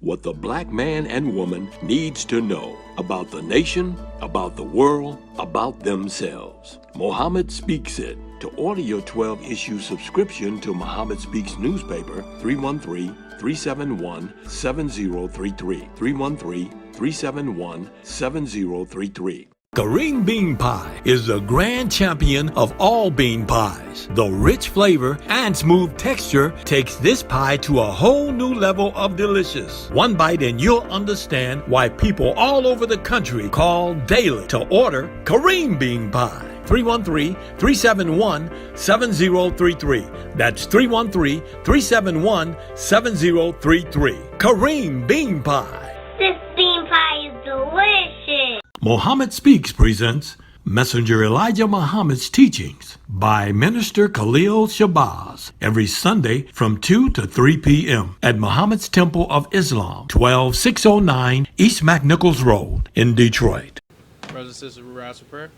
what the black man and woman needs to know about the nation, about the world, about themselves. Muhammad Speaks It. To order your 12-issue subscription to Muhammad Speaks newspaper, 313-371-7033. 313-371-7033. Kareem Bean Pie is the grand champion of all bean pies. The rich flavor and smooth texture takes this pie to a whole new level of delicious. One bite and you'll understand why people all over the country call daily to order Kareem Bean Pie. 313-371-7033. That's 313-371-7033. Kareem Bean Pie. This bean pie is delicious. Muhammad Speaks presents Messenger Elijah Muhammad's Teachings by Minister Khalil Shabazz every Sunday from 2 to 3 p.m. at Muhammad's Temple of Islam, 12609 East McNichols Road in Detroit. Brothers and sisters, we rise for prayer.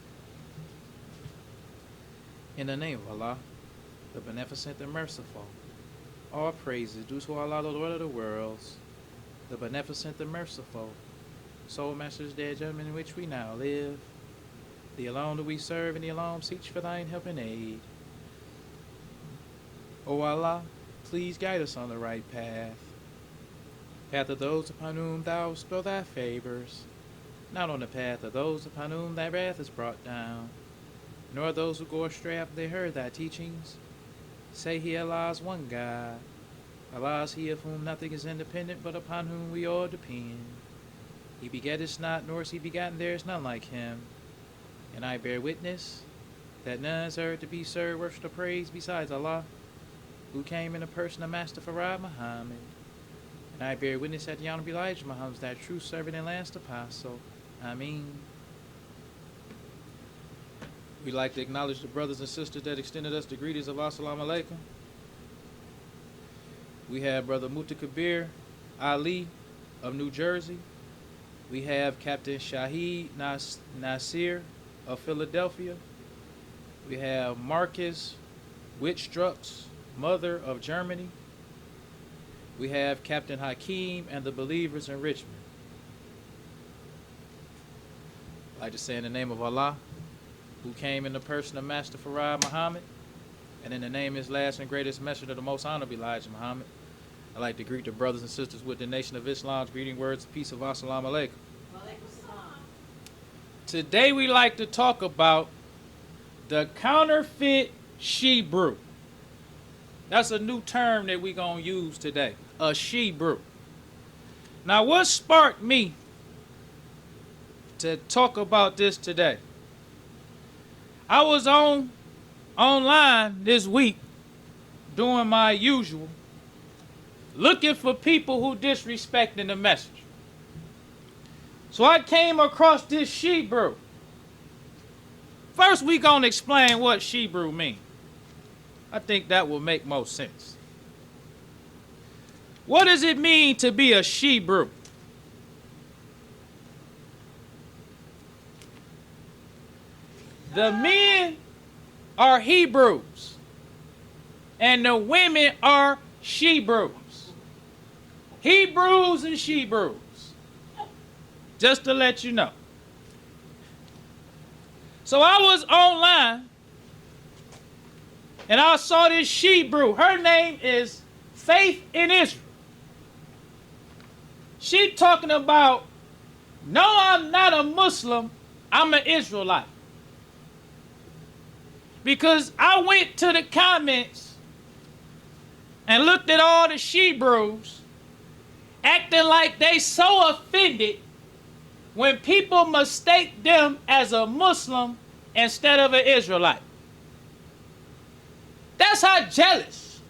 In the name of Allah, the Beneficent and Merciful, all praises due to Allah, the Lord of the worlds, the Beneficent and Merciful, Soul Master's dear judgment in which we now live, the alone do we serve, and the alone seek for thine help and aid. O Allah, please guide us on the right path, path of those upon whom thou bestow thy favors, not on the path of those upon whom thy wrath is brought down, nor those who go astray after they heard thy teachings. Say he Allah is one God. Allah is he of whom nothing is independent, but upon whom we all depend. He begetteth not, nor is he begotten, there is none like him. And I bear witness that none is heard to be served, worship, or praise besides Allah, who came in the person of Master Farad Muhammad. And I bear witness that the Honorable Elijah Muhammad is that true servant and last apostle. Ameen. We'd like to acknowledge the brothers and sisters that extended us the greetings of Assalamu Alaikum. We have Brother Mutakabir Ali of New Jersey. We have Captain Shahid Nasir of Philadelphia. We have Marcus Wittstruck's mother of Germany. We have Captain Hakeem and the believers in Richmond. I'd like to say in the name of Allah, who came in the person of Master Farad Muhammad, and in the name of his last and greatest messenger, the most honorable Elijah Muhammad, I'd like to greet the brothers and sisters with the Nation of Islam's greeting words of peace of Assalamu Alaikum. Today we like to talk about the Counterfeit She-brew. That's a new term that we're going to use today, a she-brew. Now what sparked me to talk about this today? I was online this week doing my usual, looking for people who disrespecting the message. So I came across this she-brew. First, we gonna explain what she-brew means. I think that will make most sense. What does it mean to be a she-brew? The men are Hebrews, and the women are she-brews. Hebrews and she-brews. Just to let you know. So I was online, and I saw this she-brew. Her name is Faith in Israel. She talking about, no, I'm not a Muslim, I'm an Israelite. Because I went to the comments and looked at all the she-brews acting like they so offended when people mistake them as a Muslim instead of an Israelite. That's how jealous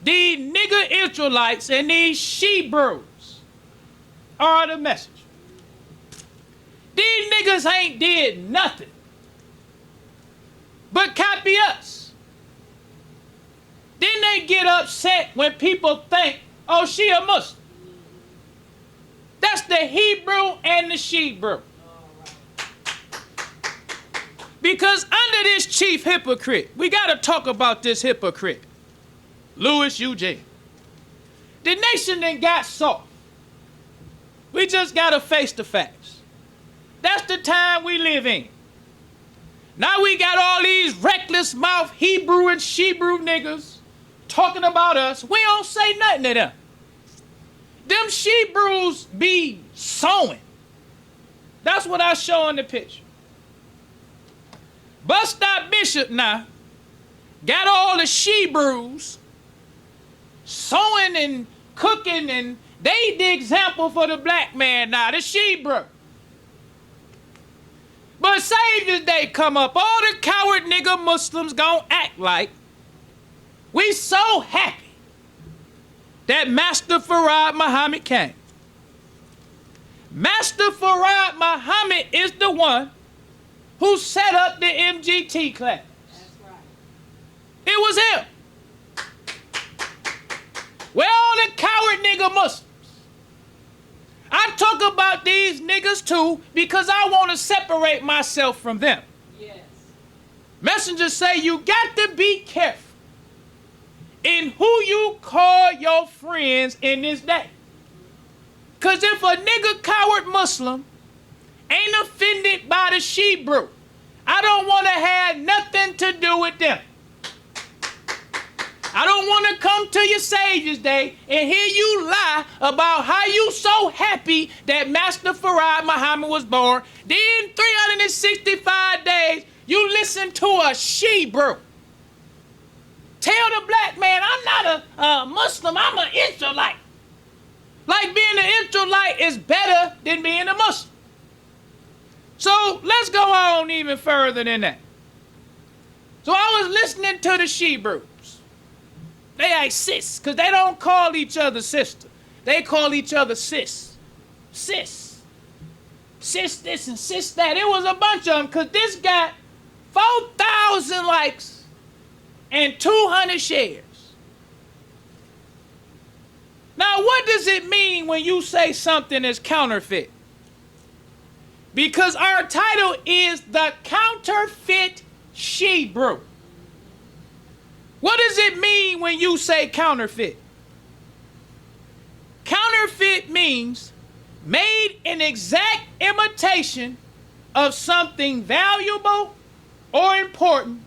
these nigger Israelites and these she-brews are the message. These niggas ain't did nothing but copy us. Then they get upset when people think, oh, she a Muslim. That's the Hebrew and the she-brew. Because under this chief hypocrite, we got to talk about this hypocrite, Louis Eugene. The nation then got soft. We just got to face the facts. That's the time we live in. Now we got all these reckless mouth Hebrew and She-brew niggas talking about us. We don't say nothing to them. Them She-brews be sewing. That's what I show in the picture. Bus Stop Bishop now got all the She-brews sewing and cooking, and they the example for the black man now, the She-brew. But Savior's Day come up, all the coward nigga Muslims gon' act like we so happy that Master Farad Muhammad came. Master Farad Muhammad is the one who set up the MGT class. That's right. It was him. Where all the coward nigga Muslims? I talk about these niggas too because I want to separate myself from them. Yes. Messengers say you got to be careful in who you call your friends in this day. Because if a nigga coward Muslim ain't offended by the She-brew, I don't want to have nothing to do with them. I don't want to come to your Savior's Day and hear you lie about how you so happy that Master Farad Muhammad was born. Then 365 days, you listen to a She-brew. Tell the black man, I'm not a Muslim, I'm an Israelite. Like being an Israelite is better than being a Muslim. So let's go on even further than that. So I was listening to the She-brews. They like sis, because they don't call each other sister. They call each other sis. Sis. Sis this and sis that. It was a bunch of them, because this got 4,000 likes and 200 shares. Now, what does it mean when you say something is counterfeit? Because our title is the Counterfeit She-brew. What does it mean when you say counterfeit? Counterfeit means made an exact imitation of something valuable or important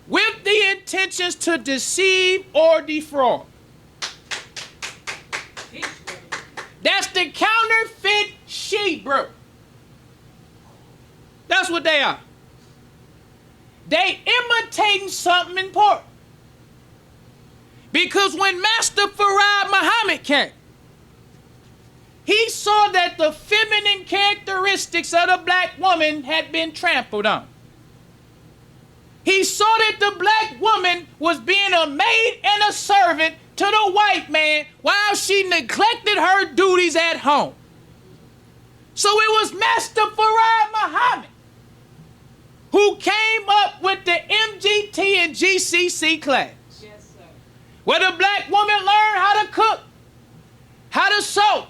with the intentions to deceive or defraud. That's the Counterfeit She-brew. That's what they are. They imitating something important. Because when Master Farad Muhammad came, he saw that the feminine characteristics of the black woman had been trampled on. He saw that the black woman was being a maid and a servant to the white man while she neglected her duties at home. So it was Master Farad Muhammad who came up with the MGT and GCC class. Yes, sir. Where the black woman learned how to cook, how to sew,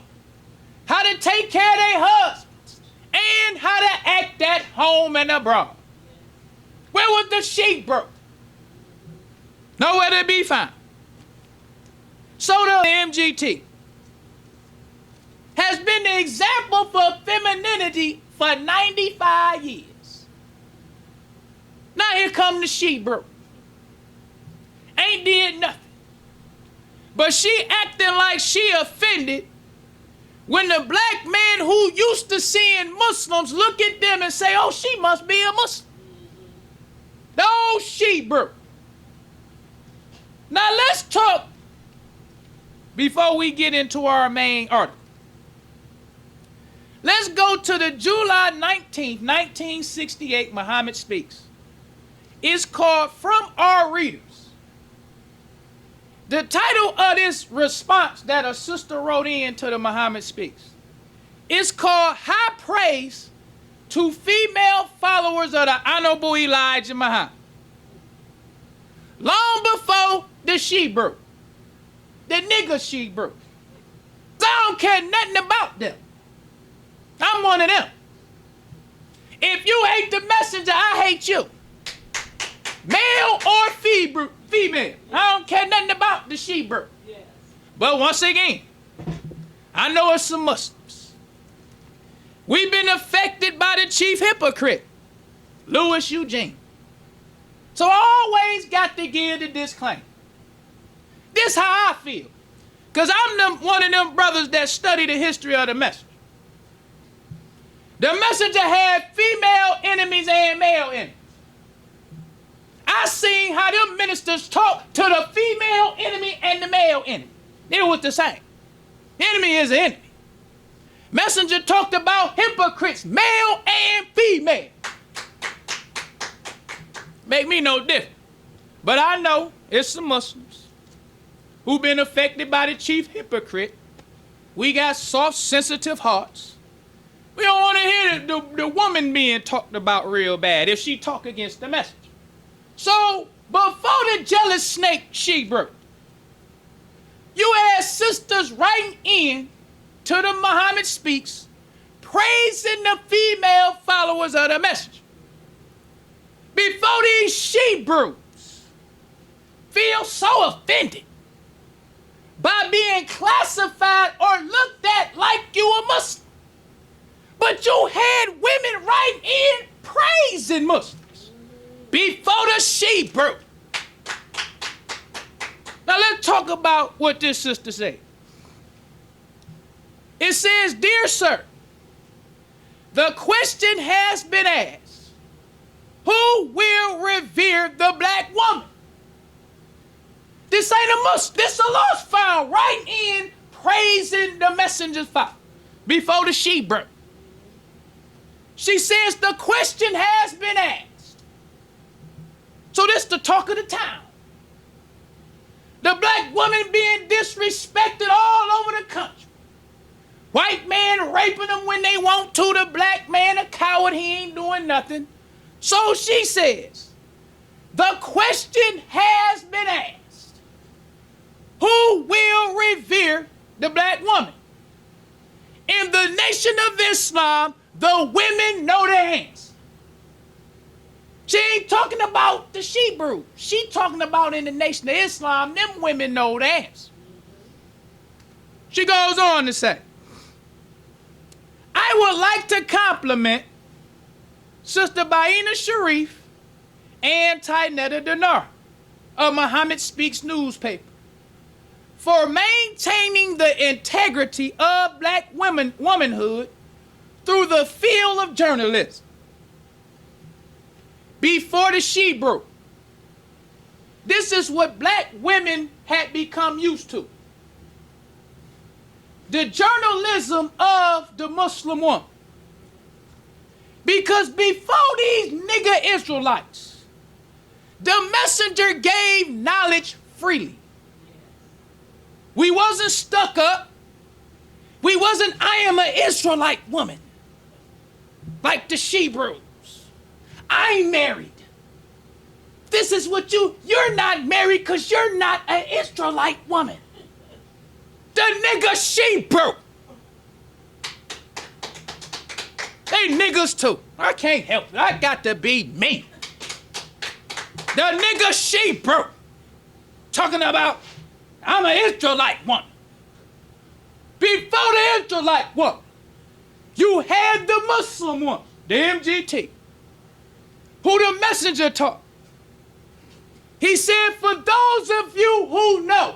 how to take care of their husbands, and how to act at home and abroad. Where was the She-brew? Nowhere to be found. So the MGT has been the example for femininity for 95 years. Now here come the She-brew. Ain't did nothing. But she acting like she offended when the black man who used to seeing Muslims look at them and say, oh, she must be a Muslim. The old She-brew. Now let's talk before we get into our main article. Let's go to the July 19th, 1968 Muhammad Speaks. It's called From Our Readers. The title of this response that a sister wrote in to the Muhammad Speaks is called High Praise to Female Followers of the Honorable Elijah Muhammad. Long before the She-brew, the nigga She-brew. I don't care nothing about them. I'm one of them. If you hate the messenger, I hate you. Male or female. I don't care nothing about the She-brew. Yes. But once again, I know it's some Muslims. We've been affected by the chief hypocrite, Louis Eugene. So I always got to give the disclaimer. This how I feel. Because I'm one of them brothers that study the history of the messenger. The messenger had female enemies and male enemies. I seen how them ministers talk to the female enemy and the male enemy. It was the same. Enemy is an enemy. Messenger talked about hypocrites, male and female. Make me no different. But I know it's some Muslims who've been affected by the chief hypocrite. We got soft, sensitive hearts. We don't want to hear the woman being talked about real bad if she talk against the messenger. So, before the jealous snake she-brew, you had sisters writing in to the Muhammad Speaks, praising the female followers of the messenger. Before these she-brews feel so offended by being classified or looked at like you a Muslim. But you had women writing in praising Muslims before the she-brew. Now let's talk about what this sister said. It says, "Dear sir, the question has been asked, who will revere the black woman?" This ain't a Muslim. This a lost file writing in praising the messenger's file before the she-brew. She says the question has been asked. So this the talk of the town. The black woman being disrespected all over the country. White man raping them when they want to. The black man a coward, he ain't doing nothing. So she says, the question has been asked. Who will revere the black woman? In the Nation of Islam, the women know the answer. She ain't talking about the she-brew. She talking about in the Nation of Islam, them women know the answer. She goes on to say, I would like to compliment Sister Baina Sharif and Tainetta Dinar of Muhammad Speaks newspaper for maintaining the integrity of black womanhood through the field of journalism. Before the she-brew, this is what black women had become used to. The journalism of the Muslim woman. Because before these nigger Israelites, the messenger gave knowledge freely. We wasn't stuck up. We wasn't, I am an Israelite woman. Like the she-brews. I'm married. This is what you're not married because you're not an Israelite woman. The nigga she-brew. They niggas too. I can't help it. I got to be me. The nigga she-brew. Talking about, I'm an Israelite woman. Before the Israelite woman, you had the Muslim one, the MGT, who the messenger taught. He said, for those of you who know,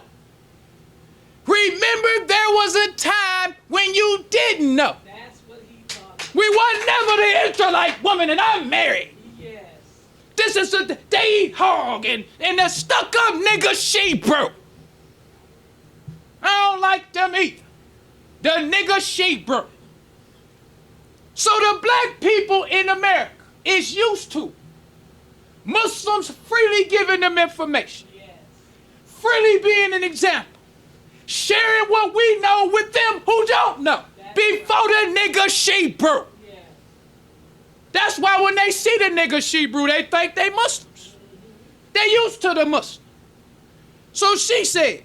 remember there was a time when you didn't know. That's what he taught. We were never the Israelite woman, and I'm married. Yes. This is a they hog and the stuck-up nigga she-brew. I don't like them either. The nigga she-brew. So the black people in America is used to Muslims freely giving them information. Yes. Freely being an example. Sharing what we know with them who don't know. Before the nigga she-brew. Yes. That's why when they see the nigga she-brew, they think they Muslims. They used to the Muslim. So she says,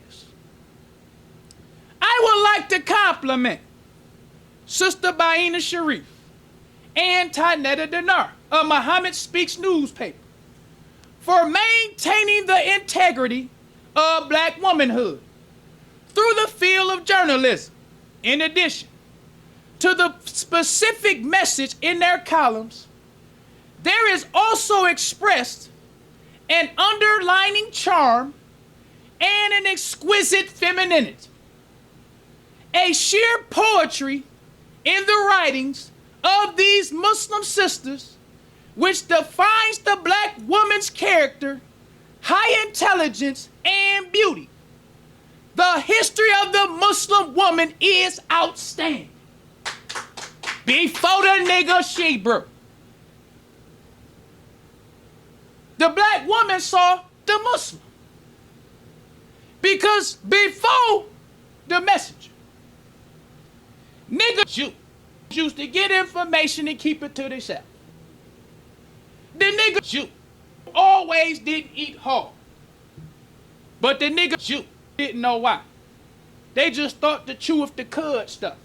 I would like to compliment Sister Baina Sharif and Tainetta Dinar of Muhammad Speaks newspaper for maintaining the integrity of black womanhood through the field of journalism. In addition to the specific message in their columns, there is also expressed an underlining charm and an exquisite femininity, a sheer poetry in the writings of these Muslim sisters, which defines the black woman's character, high intelligence, and beauty. The history of the Muslim woman is outstanding. Before the nigga she-brew, the black woman saw the Muslim. Because before the messenger, nigga Jew used to get information and keep it to themselves. The nigga Jew always didn't eat hard. But the nigga Jew didn't know why. They just thought to chew if the cud stuff.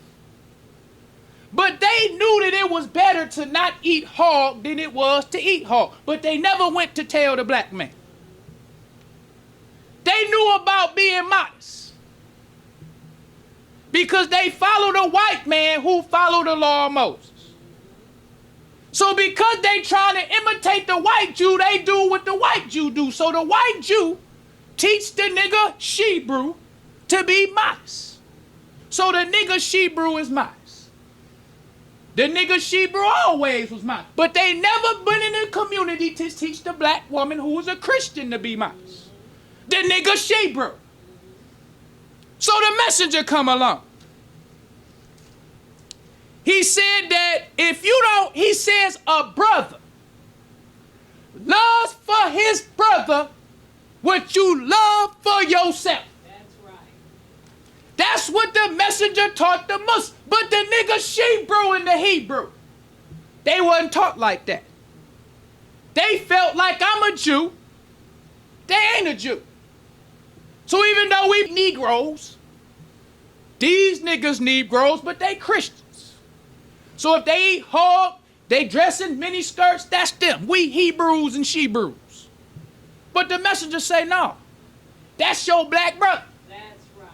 But they knew that it was better to not eat hog than it was to eat hog. But they never went to tell the black man. They knew about being modest. Because they followed a white man who followed the law of Moses. So because they trying to imitate the white Jew, they do what the white Jew do. So the white Jew teach the nigga she-brew to be modest. So the nigga she-brew is modest. The nigga she-brew always was modest. But they never been in a community to teach the black woman who was a Christian to be modest. The nigga she-brew. So the messenger come along. He said that if you don't, he says a brother loves for his brother what you love for yourself. That's right. That's what the messenger taught the Muslims. But the nigga she-brew and the Hebrew, they wasn't taught like that. They felt like I'm a Jew. They ain't a Jew. So even though we Negroes, these niggas Negroes, but they Christians. So if they eat hog, they dress in mini skirts, that's them. We Hebrews and she-brews. But the messenger say, no, that's your black brother. That's right.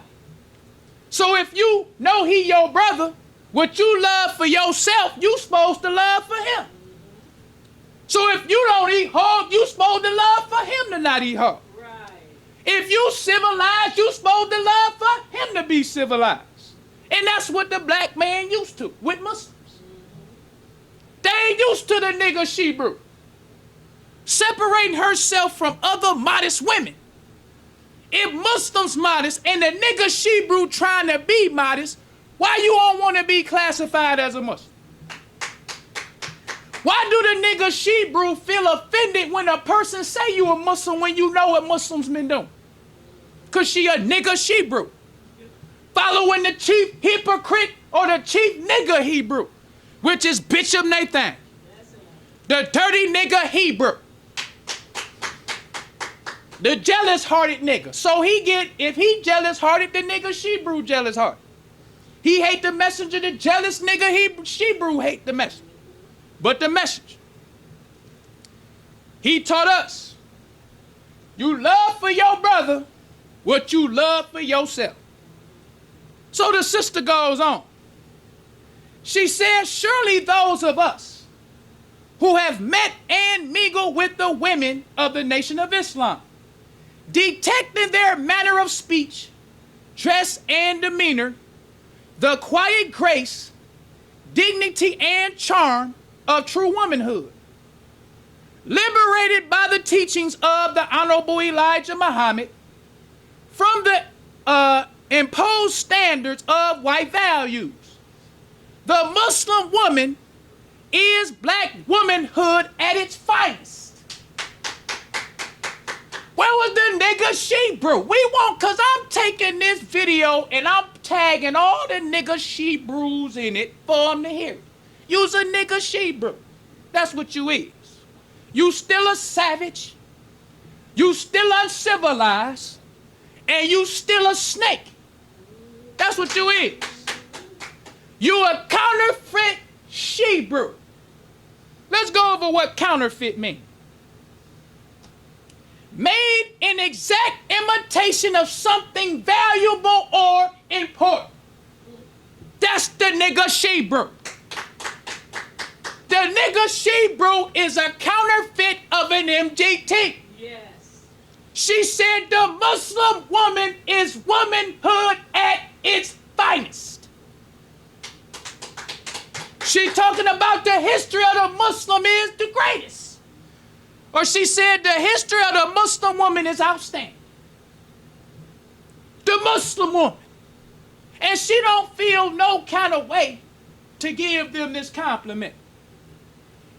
So if you know he your brother, what you love for yourself, you supposed to love for him. So if you don't eat hog, you supposed to love for him to not eat hog. Right. If you civilized, you supposed to love for him to be civilized. And that's what the black man used to with Muslims. They ain't used to the nigga she-brew. Separating herself from other modest women. If Muslims modest and the nigga she-brew trying to be modest, why you don't want to be classified as a Muslim? Why do the nigga she-brew feel offended when a person say you a Muslim when you know what Muslims been doing? Cause she a nigga she-brew. Following the chief hypocrite or the chief nigga Hebrew, which is Bishop Nathan, the dirty nigga Hebrew, the jealous-hearted nigga. So if he jealous-hearted, the nigga she-brew jealous-hearted. He hate the messenger, the jealous nigga she-brew hate the messenger. But the messenger, he taught us, you love for your brother what you love for yourself. So the sister goes on. She says, surely those of us who have met and mingled with the women of the Nation of Islam, detecting their manner of speech, dress, and demeanor, the quiet grace, dignity, and charm of true womanhood, liberated by the teachings of the Honorable Elijah Muhammad from the imposed standards of white values. The Muslim woman is black womanhood at its finest. Where was the nigga she-brew? We won't, cause I'm taking this video and I'm tagging all the nigga she-brews in it for them to hear it. You's a nigga she-brew. That's what you is. You still a savage. You still uncivilized. And you still a snake. That's what you is. You a counterfeit she-brew. Let's go over what counterfeit means. made in exact imitation of something valuable or important. That's the nigga she-brew. The nigga she-brew is a counterfeit of an MGT. Yes. She said the Muslim woman is womanhood at its finest. She talking about the history of the Muslim is the greatest. Or she said the history of the Muslim woman is outstanding. The Muslim woman. And she don't feel no kind of way to give them this compliment.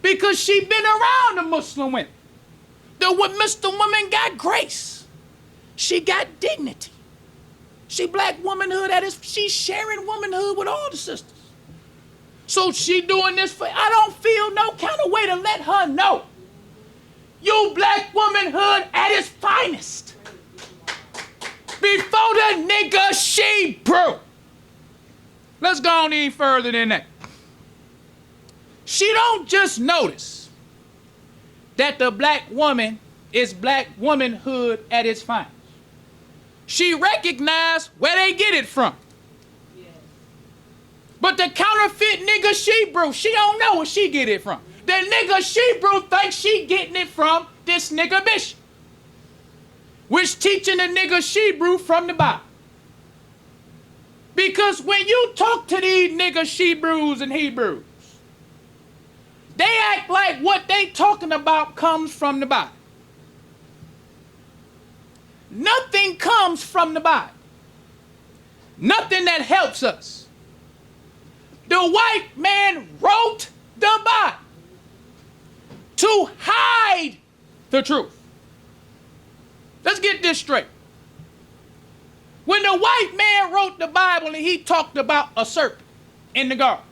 Because she been around the Muslim women. The Muslim woman got grace. She got dignity. She black womanhood at its, she's sharing womanhood with all the sisters. So she doing this for, I don't feel no kind of way to let her know. You black womanhood at its finest. Before the nigga she-brew. Let's go on any further than that. She don't just notice that the black woman is black womanhood at its finest. She recognized where they get it from. Yes. But the counterfeit nigga she-brew, she don't know where she get it from. The nigga she-brew thinks she getting it from this nigga bishop, which teaching the nigga she-brew from the Bible. Because when you talk to these nigga she-brews and Hebrews, they act like what they talking about comes from the Bible. Nothing comes from the Bible. Nothing that helps us. The white man wrote the Bible to hide the truth. Let's get this straight. When the white man wrote the Bible and he talked about a serpent in the garden,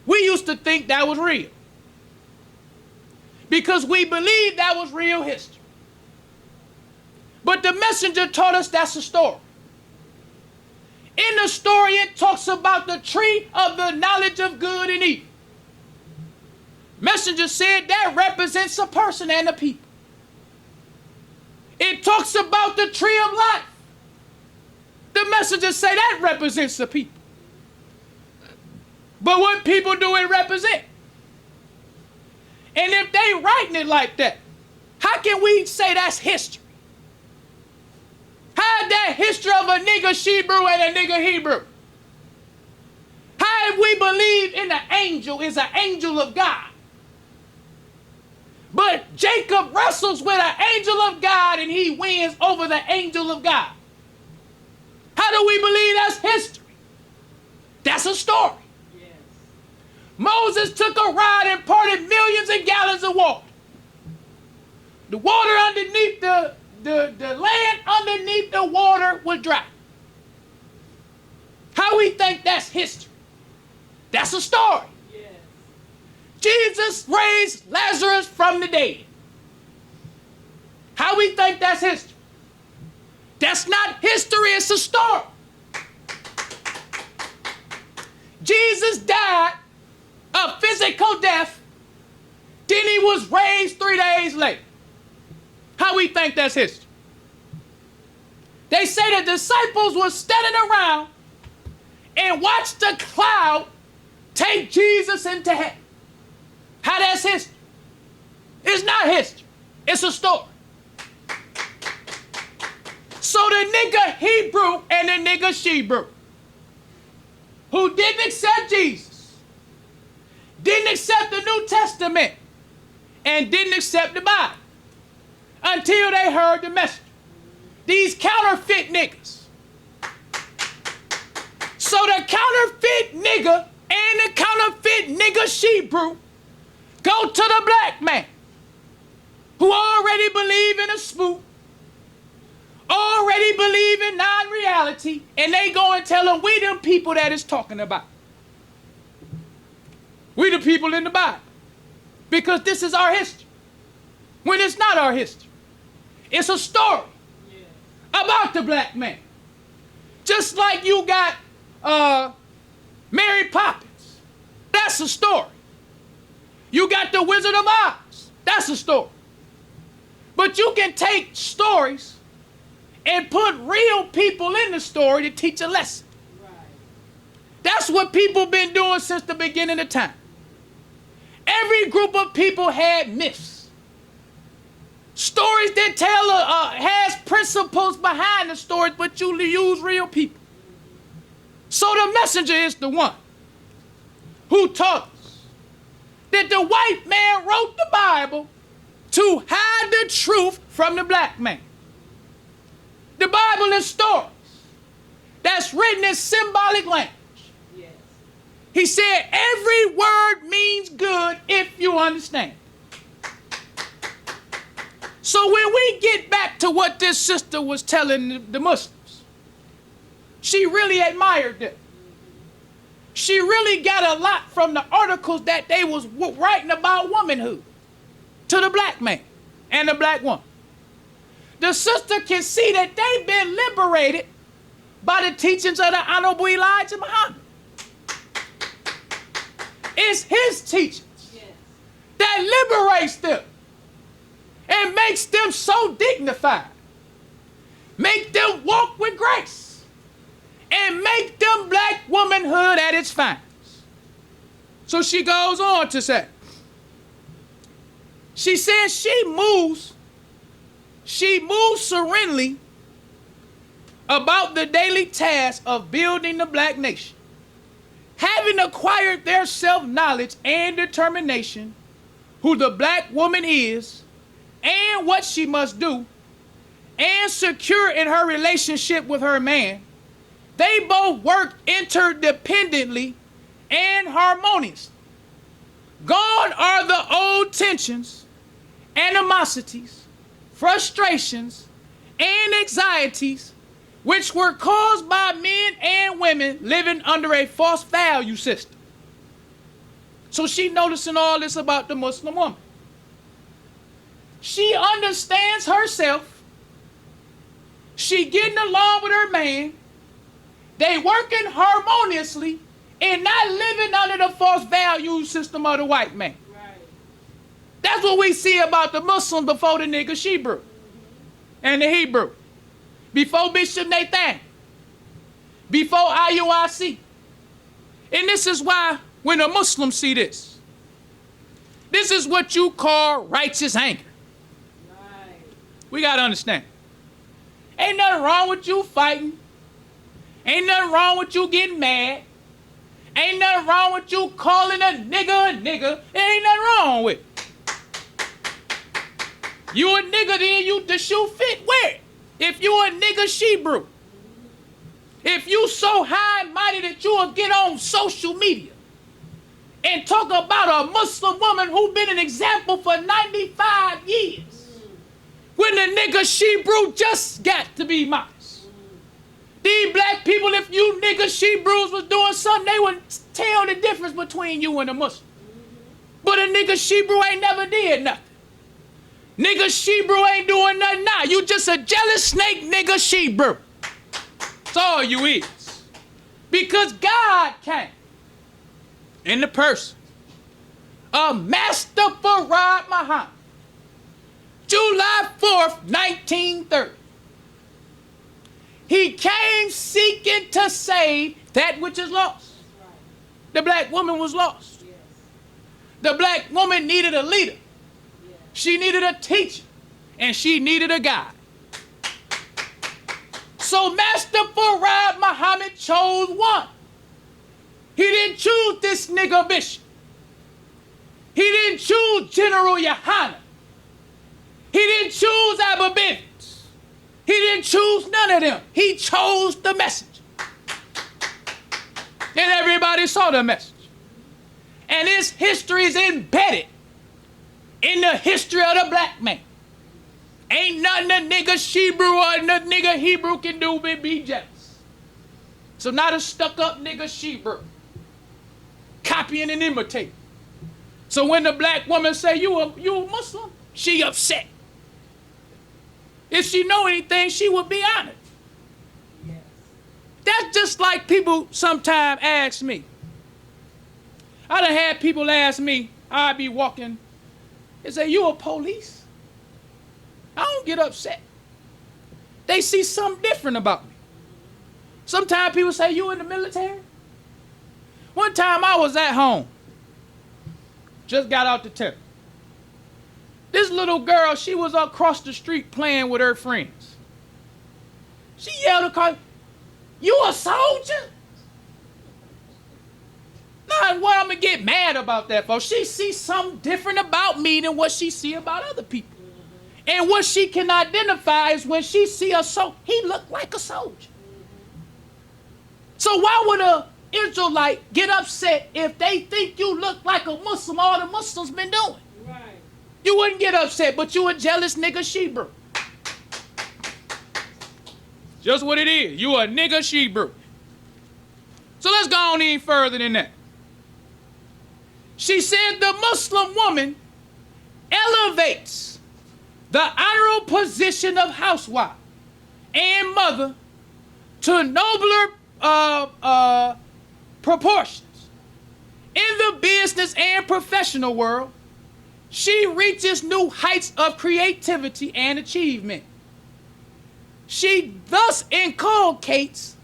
we used to think that was real. Because we believed that was real history. But the messenger taught us that's a story. In the story, it talks about the tree of the knowledge of good and evil. Messenger said that represents a person and a people. It talks about the tree of life. The messenger say that represents the people. But what people do it represent? And if they writing it like that, how can we say that's history? How is that history of a nigga she-brew and a nigga Hebrew? How if we believe in an angel is an angel of God? But Jacob wrestles with an angel of God and he wins over the angel of God. How do we believe that's history? That's a story. Yes. Moses took a rod and parted millions of gallons of water. The water underneath the land underneath the water was dry. How we think that's history? That's a story. Yes. Jesus raised Lazarus from the dead. How we think that's history? That's not history, it's a story. Jesus died a physical death, then he was raised 3 days later. How we think that's history? They say the disciples were standing around and watched the cloud take Jesus into heaven. How that's history? It's not history. It's a story. So the nigga Hebrew and the nigga she-brew, who didn't accept Jesus, didn't accept the New Testament, and didn't accept the Bible until they heard the message. These counterfeit niggas. So the counterfeit nigga and the counterfeit nigga she-brew go to the black man who already believe in a spook, already believe in non-reality, and they go and tell them we them people that it's talking about. We the people in the Bible. Because this is our history. When it's not our history. It's a story about the black man. Just like you got Mary Poppins. That's a story. You got the Wizard of Oz. That's a story. But you can take stories and put real people in the story to teach a lesson. Right. That's what people been doing since the beginning of time. Every group of people had myths. Stories that tell has principles behind the stories, but you use real people. So the messenger is the one who taught us that the white man wrote the Bible to hide the truth from the black man. The Bible is stories that's written in symbolic language. Yes. He said every word means good if you understand. So when we get back to what this sister was telling the Muslims, she really admired them. She really got a lot from the articles that they was writing about womanhood to the black man and the black woman. The sister can see that they've been liberated by the teachings of the Honorable Elijah Muhammad. It's his teachings that liberates them and makes them so dignified, make them walk with grace, and make them black womanhood at its finest. So she goes on to say, she says she moves serenely about the daily task of building the black nation. Having acquired their self-knowledge and determination, who the black woman is, and what she must do, and secure in her relationship with her man, they both work interdependently and harmoniously. Gone are the old tensions, animosities, frustrations, and anxieties which were caused by men and women living under a false value system. So she noticing all this about the Muslim woman. She understands herself. She getting along with her man. They working harmoniously and not living under the false value system of the white man. Right. That's what we see about the Muslims before the nigga She-brew and the Hebrew. Before Bishop Nathan. Before IUIC. And this is why when a Muslim see this, this is what you call righteous anger. Right. We got to understand. Ain't nothing wrong with you fighting. Ain't nothing wrong with you getting mad. Ain't nothing wrong with you calling a nigga. There ain't nothing wrong with it. You a nigga, then the shoe fit, wear it. If you a nigga She-brew. If you so high and mighty that you will get on social media and talk about a Muslim woman who been an example for 95 years, when the nigga She-brew just got to be modest. These black people, if you nigga She-brews was doing something, they would tell the difference between you and a Muslim. But a nigga She-brew ain't never did nothing. Nigga She-brew ain't doing nothing now. You just a jealous snake nigga She-brew. That's all you is. Because God came in the person of Master Farad Muhammad, July 4th, 1930. He came seeking to save that which is lost. The black woman was lost. The black woman needed a leader. She needed a teacher. And she needed a guide. So Master Farad Muhammad chose one. He didn't choose this nigga bishop. He didn't choose General Yohana. He didn't choose Abba Bivens. He didn't choose none of them. He chose the message. And everybody saw the message. And his history is embedded in the history of the black man. Ain't nothing the nigga She-brew or the nigga Hebrew can do but be jealous. So not a stuck-up nigga She-brew. Copying and imitating. So when the black woman say, you a Muslim, she upset. If she know anything, she would be honored. Yes. That's just like people sometimes ask me. I done had people ask me, I'd be walking and say, you a police? I don't get upset. They see something different about me. Sometimes people say, you in the military? One time I was at home. Just got out the tent. This little girl, she was across the street playing with her friends. She yelled across, you a soldier? Now, what I'm going to get mad about that for? She sees something different about me than what she see about other people. And what she can identify is when she see a soldier, he look like a soldier. So why would a Israelite get upset if they think you look like a Muslim, all the Muslims been doing? Right. You wouldn't get upset, but you a jealous nigga she-brew. Just what it is. You a nigga she-brew. So let's go on any further than that. She said the Muslim woman elevates the honorable position of housewife and mother to nobler proportions. In the business and professional world, she reaches new heights of creativity and achievement. She thus inculcates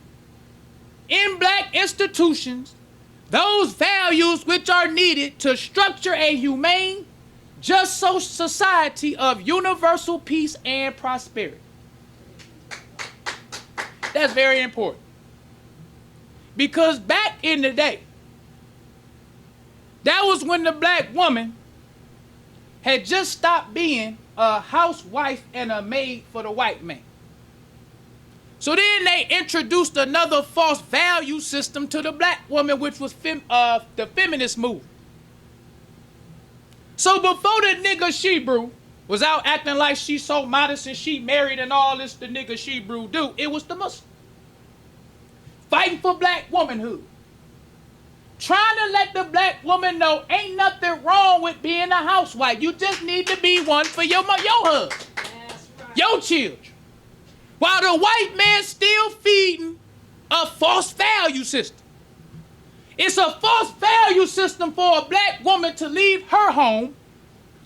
in black institutions those values which are needed to structure a humane, just social society of universal peace and prosperity. That's very important. Because back in the day, that was when the black woman had just stopped being a housewife and a maid for the white man. So then they introduced another false value system to the black woman, which was the feminist movement. So before the nigga she-brew was out acting like she's so modest and she married and all this the nigga she-brew do, it was the Muslim. Fighting for black womanhood. Trying to let the black woman know ain't nothing wrong with being a housewife. You just need to be one for your husband, right, your children. While the white man still feeding a false value system. It's a false value system for a black woman to leave her home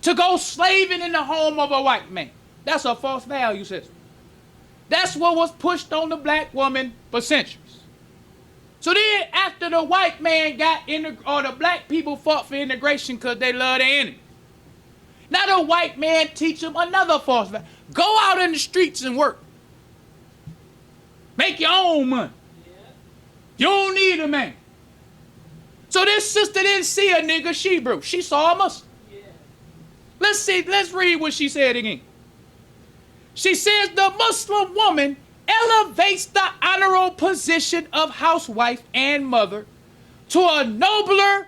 to go slaving in the home of a white man. That's a false value system. That's what was pushed on the black woman for centuries. So then after the white man or the black people fought for integration because they love their enemy. Now the white man teach them another false value. Go out in the streets and work. Make your own money. Yeah. You don't need a man. So this sister didn't see a nigga she-brew. She saw a Muslim. Yeah. Let's read what she said again. She says the Muslim woman elevates the honorable position of housewife and mother to noble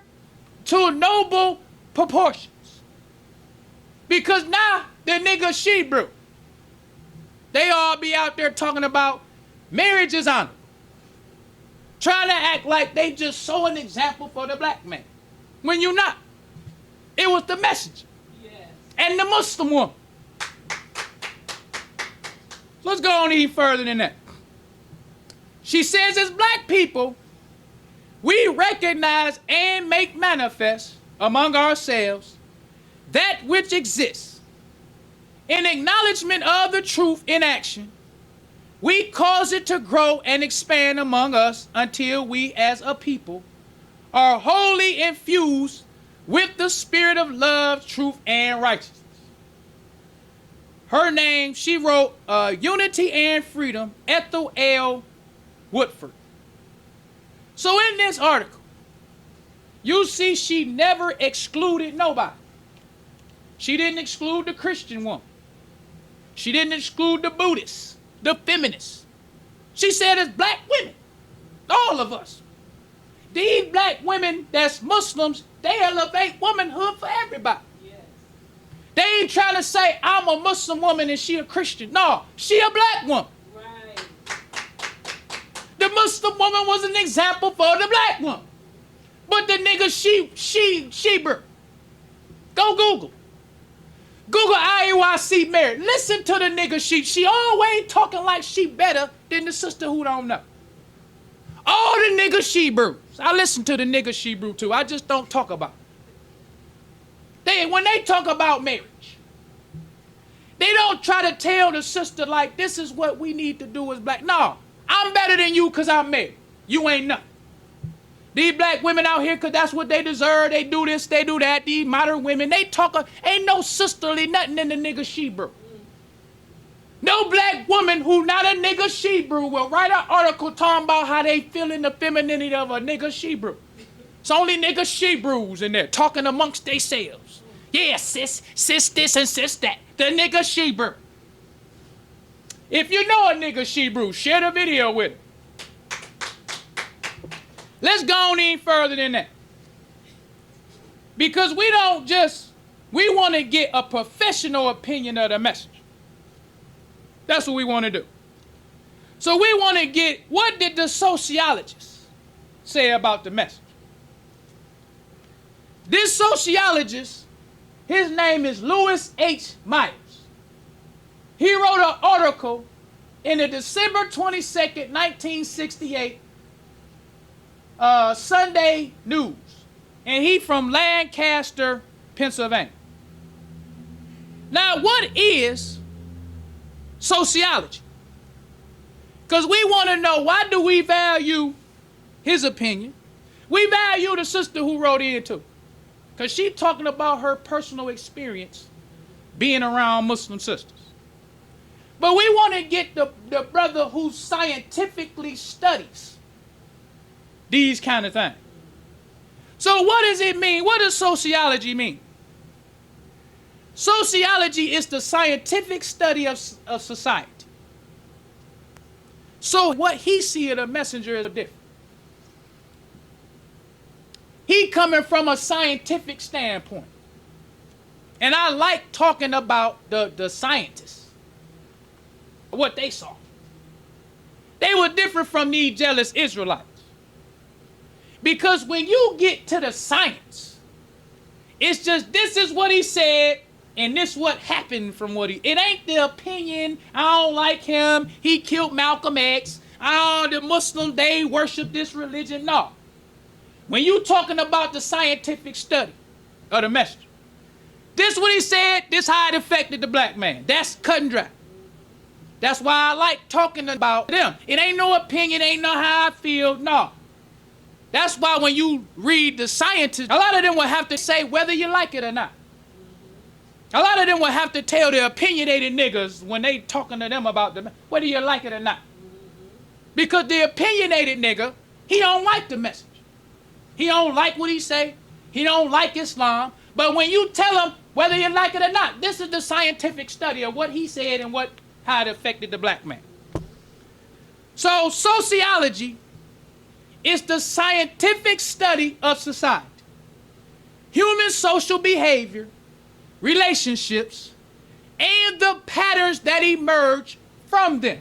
proportions. Because now the nigga she-brew, they all be out there talking about marriage is honorable. Trying to act like they just saw an example for the black man. When you're not. It was the messenger. Yes. And the Muslim woman. Let's go on even further than that. She says, as black people, we recognize and make manifest among ourselves that which exists. In acknowledgement of the truth in action, we cause it to grow and expand among us until we as a people are wholly infused with the spirit of love, truth, and righteousness. Her name, she wrote Unity and Freedom, Ethel L. Woodford. So in this article, you see she never excluded nobody. She didn't exclude the Christian woman. She didn't exclude the Buddhists, the feminists. She said it's black women, all of us. These black women that's Muslims, they elevate womanhood for everybody. They ain't trying to say, I'm a Muslim woman and she a Christian. No, she a black woman. Right. The Muslim woman was an example for the black woman. But the nigga she-brew. Go Google. Google IUIC married. Listen to the nigga she always talking like she better than the sister who don't know. All the nigga she-brews. I listen to the nigga she-brew too. I just don't talk about it. When they talk about marriage, They don't try to tell the sister, like, this is what we need to do as black. No, I'm better than you because I'm married. You ain't nothing. These black women out here, because that's what they deserve. They do this, they do that. These modern women, they talk, ain't no sisterly nothing in the nigga she-brew. No black woman who not a nigga she-brew will write an article talking about how they feeling the femininity of a nigga she-brew. It's only nigga she-brews in there talking amongst themselves. Yeah, sis this and sis that. The nigga she-brew. If you know a nigga she-brew, share the video with him. Let's go on any further than that. Because we want to get a professional opinion of the message. That's what we want to do. So we want to get, what did the sociologists say about the message? This sociologist, his name is Louis H. Myers. He wrote an article in the December 22nd, 1968 Sunday News. And he from Lancaster, Pennsylvania. Now, what is sociology? Because we want to know, why do we value his opinion? We value the sister who wrote in too. Because she's talking about her personal experience being around Muslim sisters. But we want to get the brother who scientifically studies these kind of things. So what does it mean? What does sociology mean? Sociology is the scientific study of society. So what he see in a messenger is different. He coming from a scientific standpoint. And I like talking about the scientists, what they saw. They were different from these jealous Israelites. Because when you get to the science, it's just, this is what he said, and this what happened from what it ain't the opinion, I don't like him, he killed Malcolm X, the Muslims, they worship this religion. No. When you talking about the scientific study of the message, this what he said, this how it affected the black man. That's cut and dry. That's why I like talking about them. It ain't no opinion, ain't no how I feel, no. That's why when you read the scientists, a lot of them will have to say whether you like it or not. A lot of them will have to tell the opinionated niggas when they talking to them about them, whether you like it or not. Because the opinionated nigga, he don't like the message. He don't like what he say. He don't like Islam. But when you tell him whether you like it or not, this is the scientific study of what he said and how it affected the black man. So sociology is the scientific study of society, human social behavior, relationships, and the patterns that emerge from them.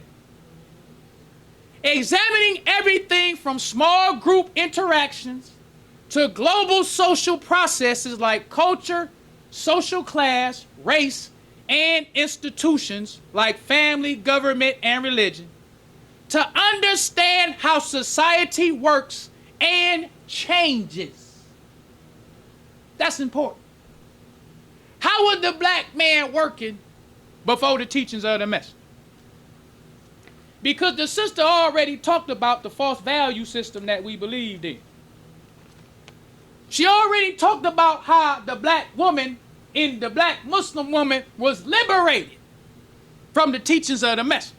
Examining everything from small group interactions to global social processes like culture, social class, race, and institutions like family, government, and religion, to understand how society works and changes. That's important. How was the black man working before the teachings of the message? Because the sister already talked about the false value system that we believed in. She already talked about how the black woman and the black Muslim woman was liberated from the teachings of the message.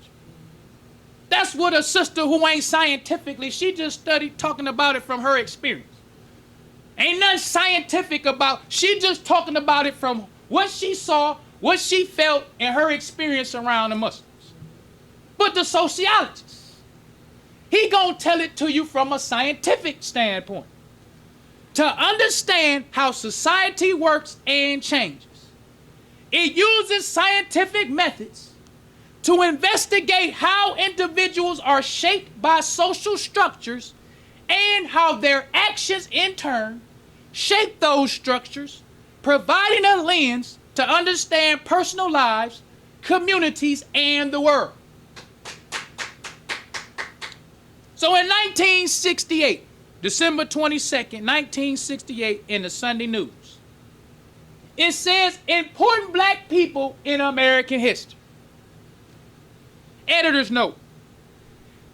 That's what a sister who ain't scientifically, she just studied talking about it from her experience. Ain't nothing scientific about, she just talking about it from what she saw, what she felt, and her experience around the Muslims. But the sociologist, he gonna tell it to you from a scientific standpoint. To understand how society works and changes. It uses scientific methods to investigate how individuals are shaped by social structures and how their actions in turn shape those structures, providing a lens to understand personal lives, communities, and the world. So in 1968, December 22nd, 1968, in the Sunday News, It says important black people in American history. Editor's note.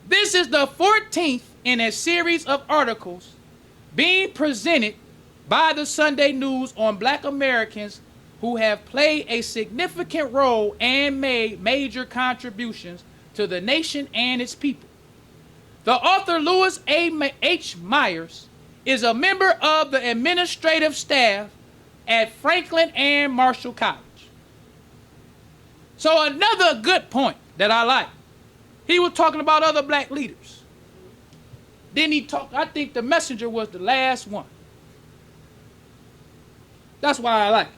This is the 14th in a series of articles being presented by the Sunday News on black Americans who have played a significant role and made major contributions to the nation and its people. The author Louis H. Myers is a member of the administrative staff at Franklin and Marshall College. So another good point that I like, he was talking about other black leaders. Then he talked, I think the Messenger was the last one. That's why I like it.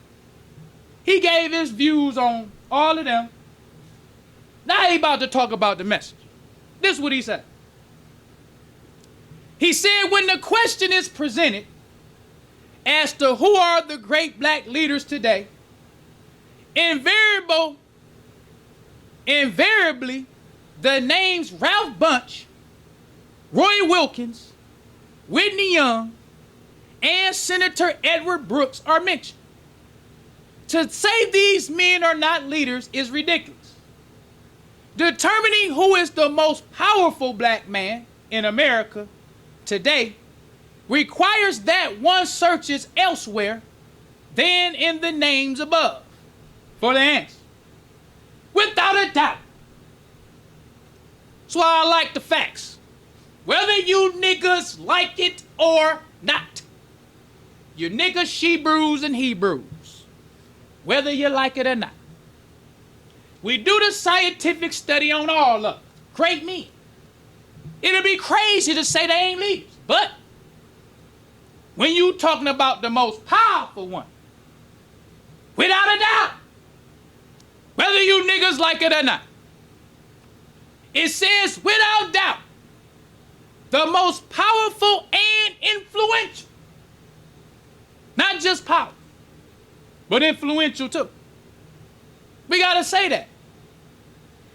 He gave his views on all of them. Now he about to talk about the Messenger. This is what he said. He said, when the question is presented as to who are the great black leaders today, invariably, the names Ralph Bunche, Roy Wilkins, Whitney Young, and Senator Edward Brooks are mentioned. To say these men are not leaders is ridiculous. Determining who is the most powerful black man in America today requires that one searches elsewhere than in the names above for the answer. Without a doubt. That's why I like the facts. Whether you niggas like it or not. You niggas she-brews and Hebrews. Whether you like it or not. We do the scientific study on all of them. Great men. It'll be crazy to say they ain't leaders. But when you talking about the most powerful one, without a doubt, whether you niggas like it or not, it says without doubt, the most powerful and influential. Not just powerful, but influential too. We gotta say that.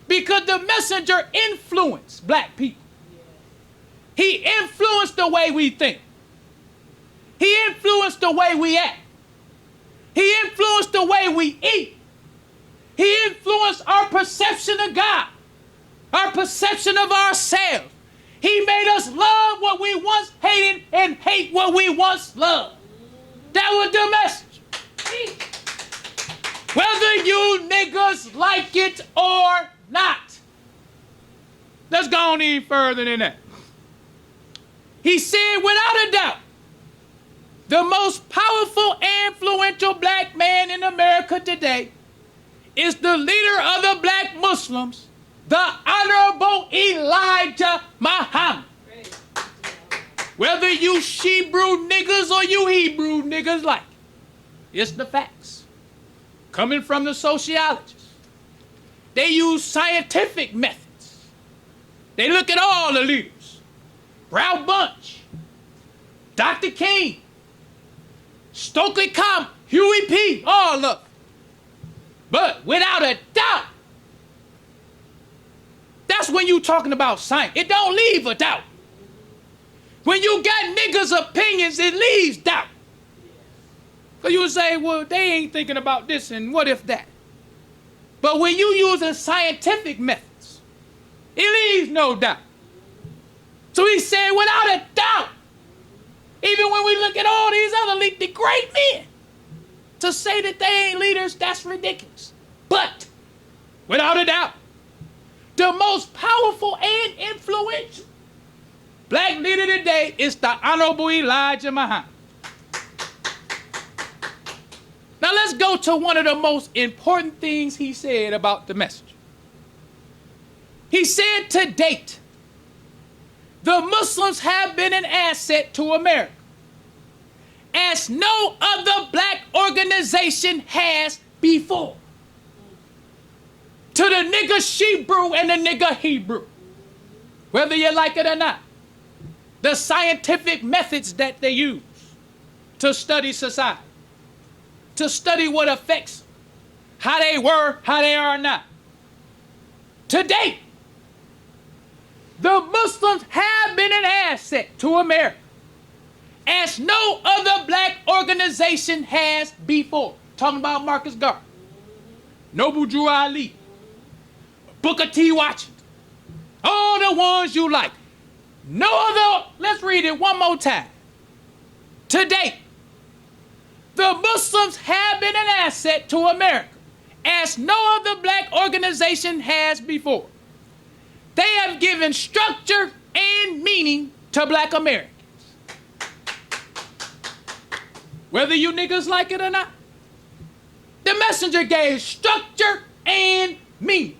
Because the Messenger influenced black people. He influenced the way we think. He influenced the way we act. He influenced the way we eat. He influenced our perception of God, our perception of ourselves. He made us love what we once hated and hate what we once loved. That was the message. Whether you niggas like it or not. Let's go on even further than that. He said, without a doubt, the most powerful and influential black man in America today is the leader of the black Muslims, the Honorable Elijah Muhammad. Whether you she-brew niggas or you Hebrew niggas like it, it's the facts. Coming from the sociologists. They use scientific methods. They look at all the leaders. Ralph Bunche, Dr. King, Stokely Carmichael, Huey P., all of them. But without a doubt, that's when you talking about science. It don't leave a doubt. When you got niggas' opinions, it leaves doubt. Because you would say, well, they ain't thinking about this and what if that. But when you using scientific methods, it leaves no doubt. So he said, without a doubt, even when we look at all these other the great men, to say that they ain't leaders, that's ridiculous. But, without a doubt, the most powerful and influential black leader today is the Honorable Elijah Muhammad. Now let's go to one of the most important things he said about the message. He said, to date, the Muslims have been an asset to America, as no other black organization has before. To the nigga she-brew and the nigga Hebrew, whether you like it or not, the scientific methods that they use to study society, to study what affects them, how they were, how they are not. To date, the Muslims have been an asset to America, as no other black organization has before. talking about Marcus Garvey, Noble Drew Ali, Booker T. Washington, all the ones you like. No other, let's read it one more time. Today, the Muslims have been an asset to America as no other black organization has before. They have given structure and meaning to black Americans. Whether you niggas like it or not, the messenger gave structure and meaning.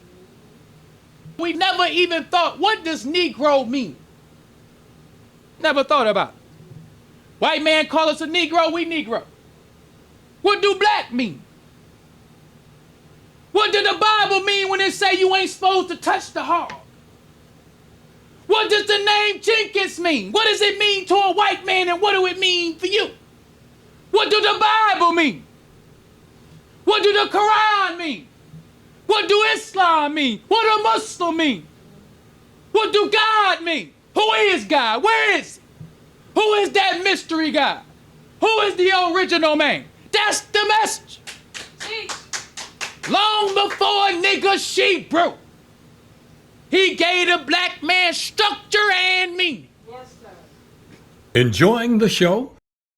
We never even thought, what does Negro mean? Never thought about it. White man call us a Negro, we Negro. What do black mean? What did the Bible mean when it say you ain't supposed to touch the hog? What does the name Jenkins mean? What does it mean to a white man and what do it mean for you? What do the Bible mean? What do the Quran mean? What do Islam mean? What do Muslim mean? What do God mean? Who is God? Where is he? Who is that mystery God? Who is the original man? That's the message. Long before nigga She-brew, he gave the black man structure and meaning. Yes, sir. Enjoying the show?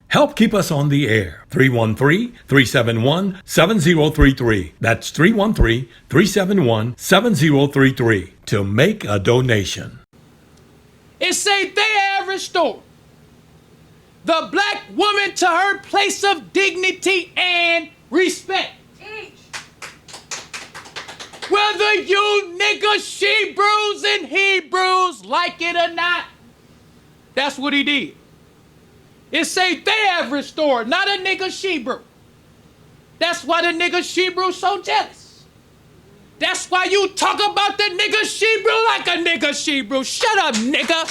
Help keep us on the air. 313-371-7033. That's 313-371-7033 to make a donation. It say they have restored the black woman to her place of dignity and respect. Teach. Whether you niggas, She-brews and Hebrews like it or not, that's what he did. It say they have restored, not a nigga She-brew. That's why the nigga She-brew so jealous. That's why you talk about the nigga She-brew like a nigga She-brew. Shut up, nigga.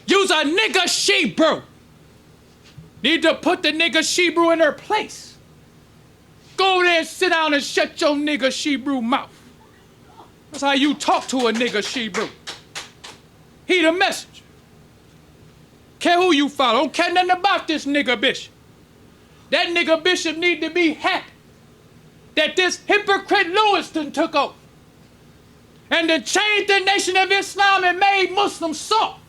You's a nigga She-brew. Need to put the nigga She-brew in her place. Go there and sit down and shut your nigga She-brew mouth. That's how you talk to a nigga She-brew. He the messenger. Care who you follow. Don't care nothing about this nigga bishop. That nigga bishop need to be happy that this hypocrite Lewiston took over and then changed the nation of Islam and made Muslims soft.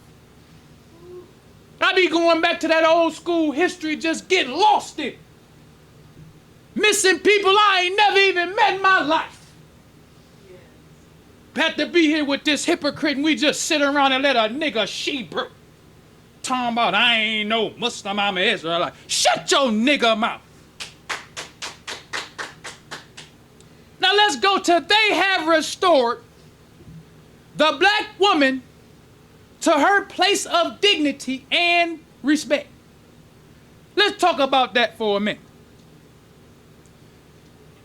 I be going back to that old school history, just getting lost in it. Missing people I ain't never even met in my life. Yes. Had to be here with this hypocrite and we just sit around and let a nigga She-brew. Talking about I ain't no Muslim, I'm an Israelite. Shut your nigga mouth. Now let's go to they have restored the black woman to her place of dignity and respect. Let's talk about that for a minute.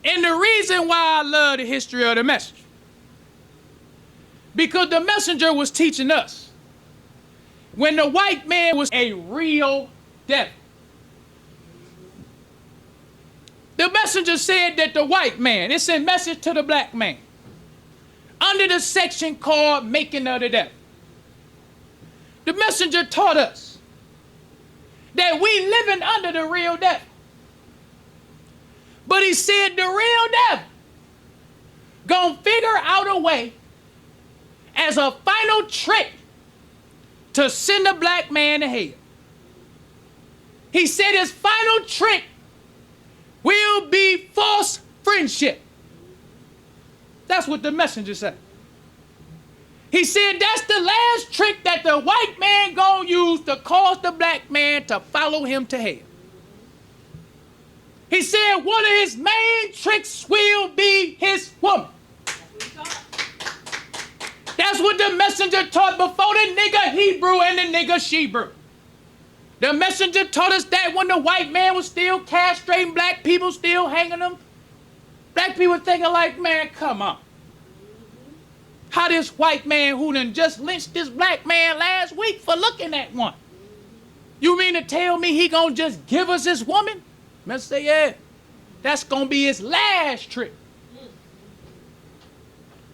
And the reason why I love the history of the messenger, because the messenger was teaching us when the white man was a real devil. The messenger said that the white man, it's a message to the black man, under the section called Making of the Devil. The messenger taught us that we living under the real devil. But he said the real devil gonna figure out a way as a final trick to send a black man to hell. He said his final trick will be false friendship. That's what the messenger said. He said that's the last trick that the white man gonna use to cause the black man to follow him to hell. He said one of his main tricks will be his woman. That's what the messenger taught before the nigga Hebrew and the nigga She-brew. The messenger taught us that when the white man was still castrating black people, still hanging them, black people thinking like, man, come on. How this white man who done just lynched this black man last week for looking at one? You mean to tell me he gonna just give us his woman? Let's say, yeah, that's gonna be his last trick.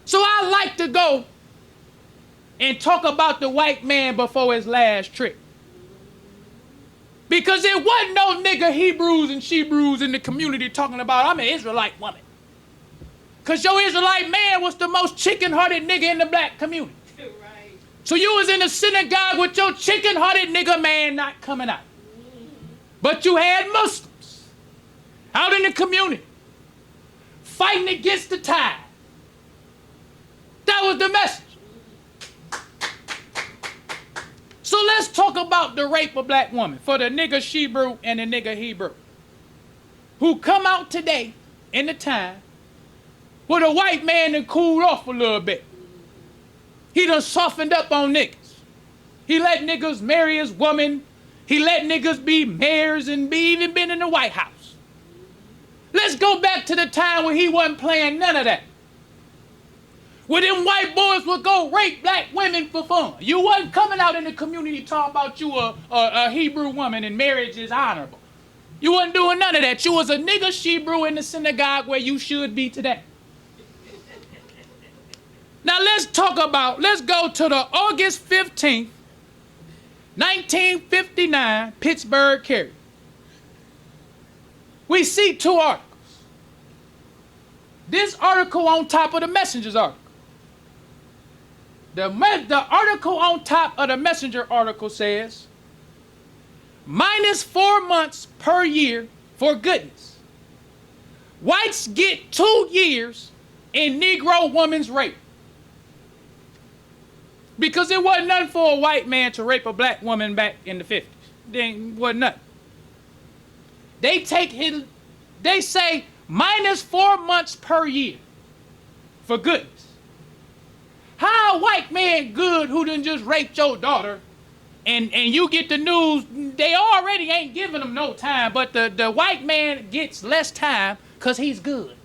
So I like to go and talk about the white man before his last trick. Because there wasn't no nigga Hebrews and she-brews in the community talking about, I'm an Israelite woman. Because your Israelite man was the most chicken-hearted nigga in the black community. Right. So you was in the synagogue with your chicken-hearted nigga man not coming out. But you had Muslims out in the community fighting against the tide. That was the message. So let's talk about the rape of black women for the nigga she-brew and the nigga Hebrew who come out today in the time with a white man that cooled off a little bit. He done softened up on niggas. He let niggas marry his woman. He let niggas be mayors and even been in the White House. Let's go back to the time when he wasn't playing none of that. Where them white boys would go rape black women for fun. You wasn't coming out in the community talking about you a Hebrew woman and marriage is honorable. You wasn't doing none of that. You was a nigga she-brew in the synagogue where you should be today. Now let's go to the August 15th, 1959 Pittsburgh carrier. We see two articles. This article on top of the Messenger's article. The article on top of the Messenger article says, -4 months per year for goodness. Whites get 2 years in Negro woman's rape. Because it wasn't nothing for a white man to rape a black woman back in the 50s. There wasn't nothing. They say -4 months per year for goodness. How a white man good who done just raped your daughter and you get the news, they already ain't giving him no time, but the white man gets less time because he's good.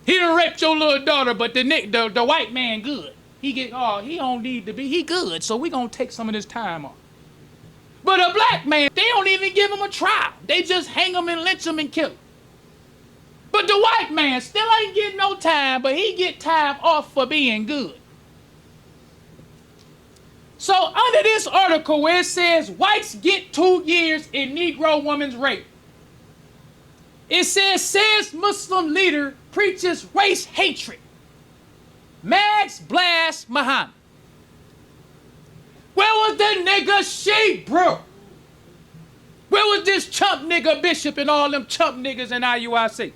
He done raped your little daughter, but the white man good. He don't need to be, he good, so we gonna take some of this time off. But a black man, they don't even give him a trial. They just hang him and lynch him and kill him. But the white man still ain't getting no time, but he get time off for being good. So under this article where it says whites get 2 years in Negro woman's rape, it says Muslim leader preaches race hatred. Mags blast Muhammad. Where was the nigga she-brew? Where was this chump nigga bishop and all them chump niggas in IUIC?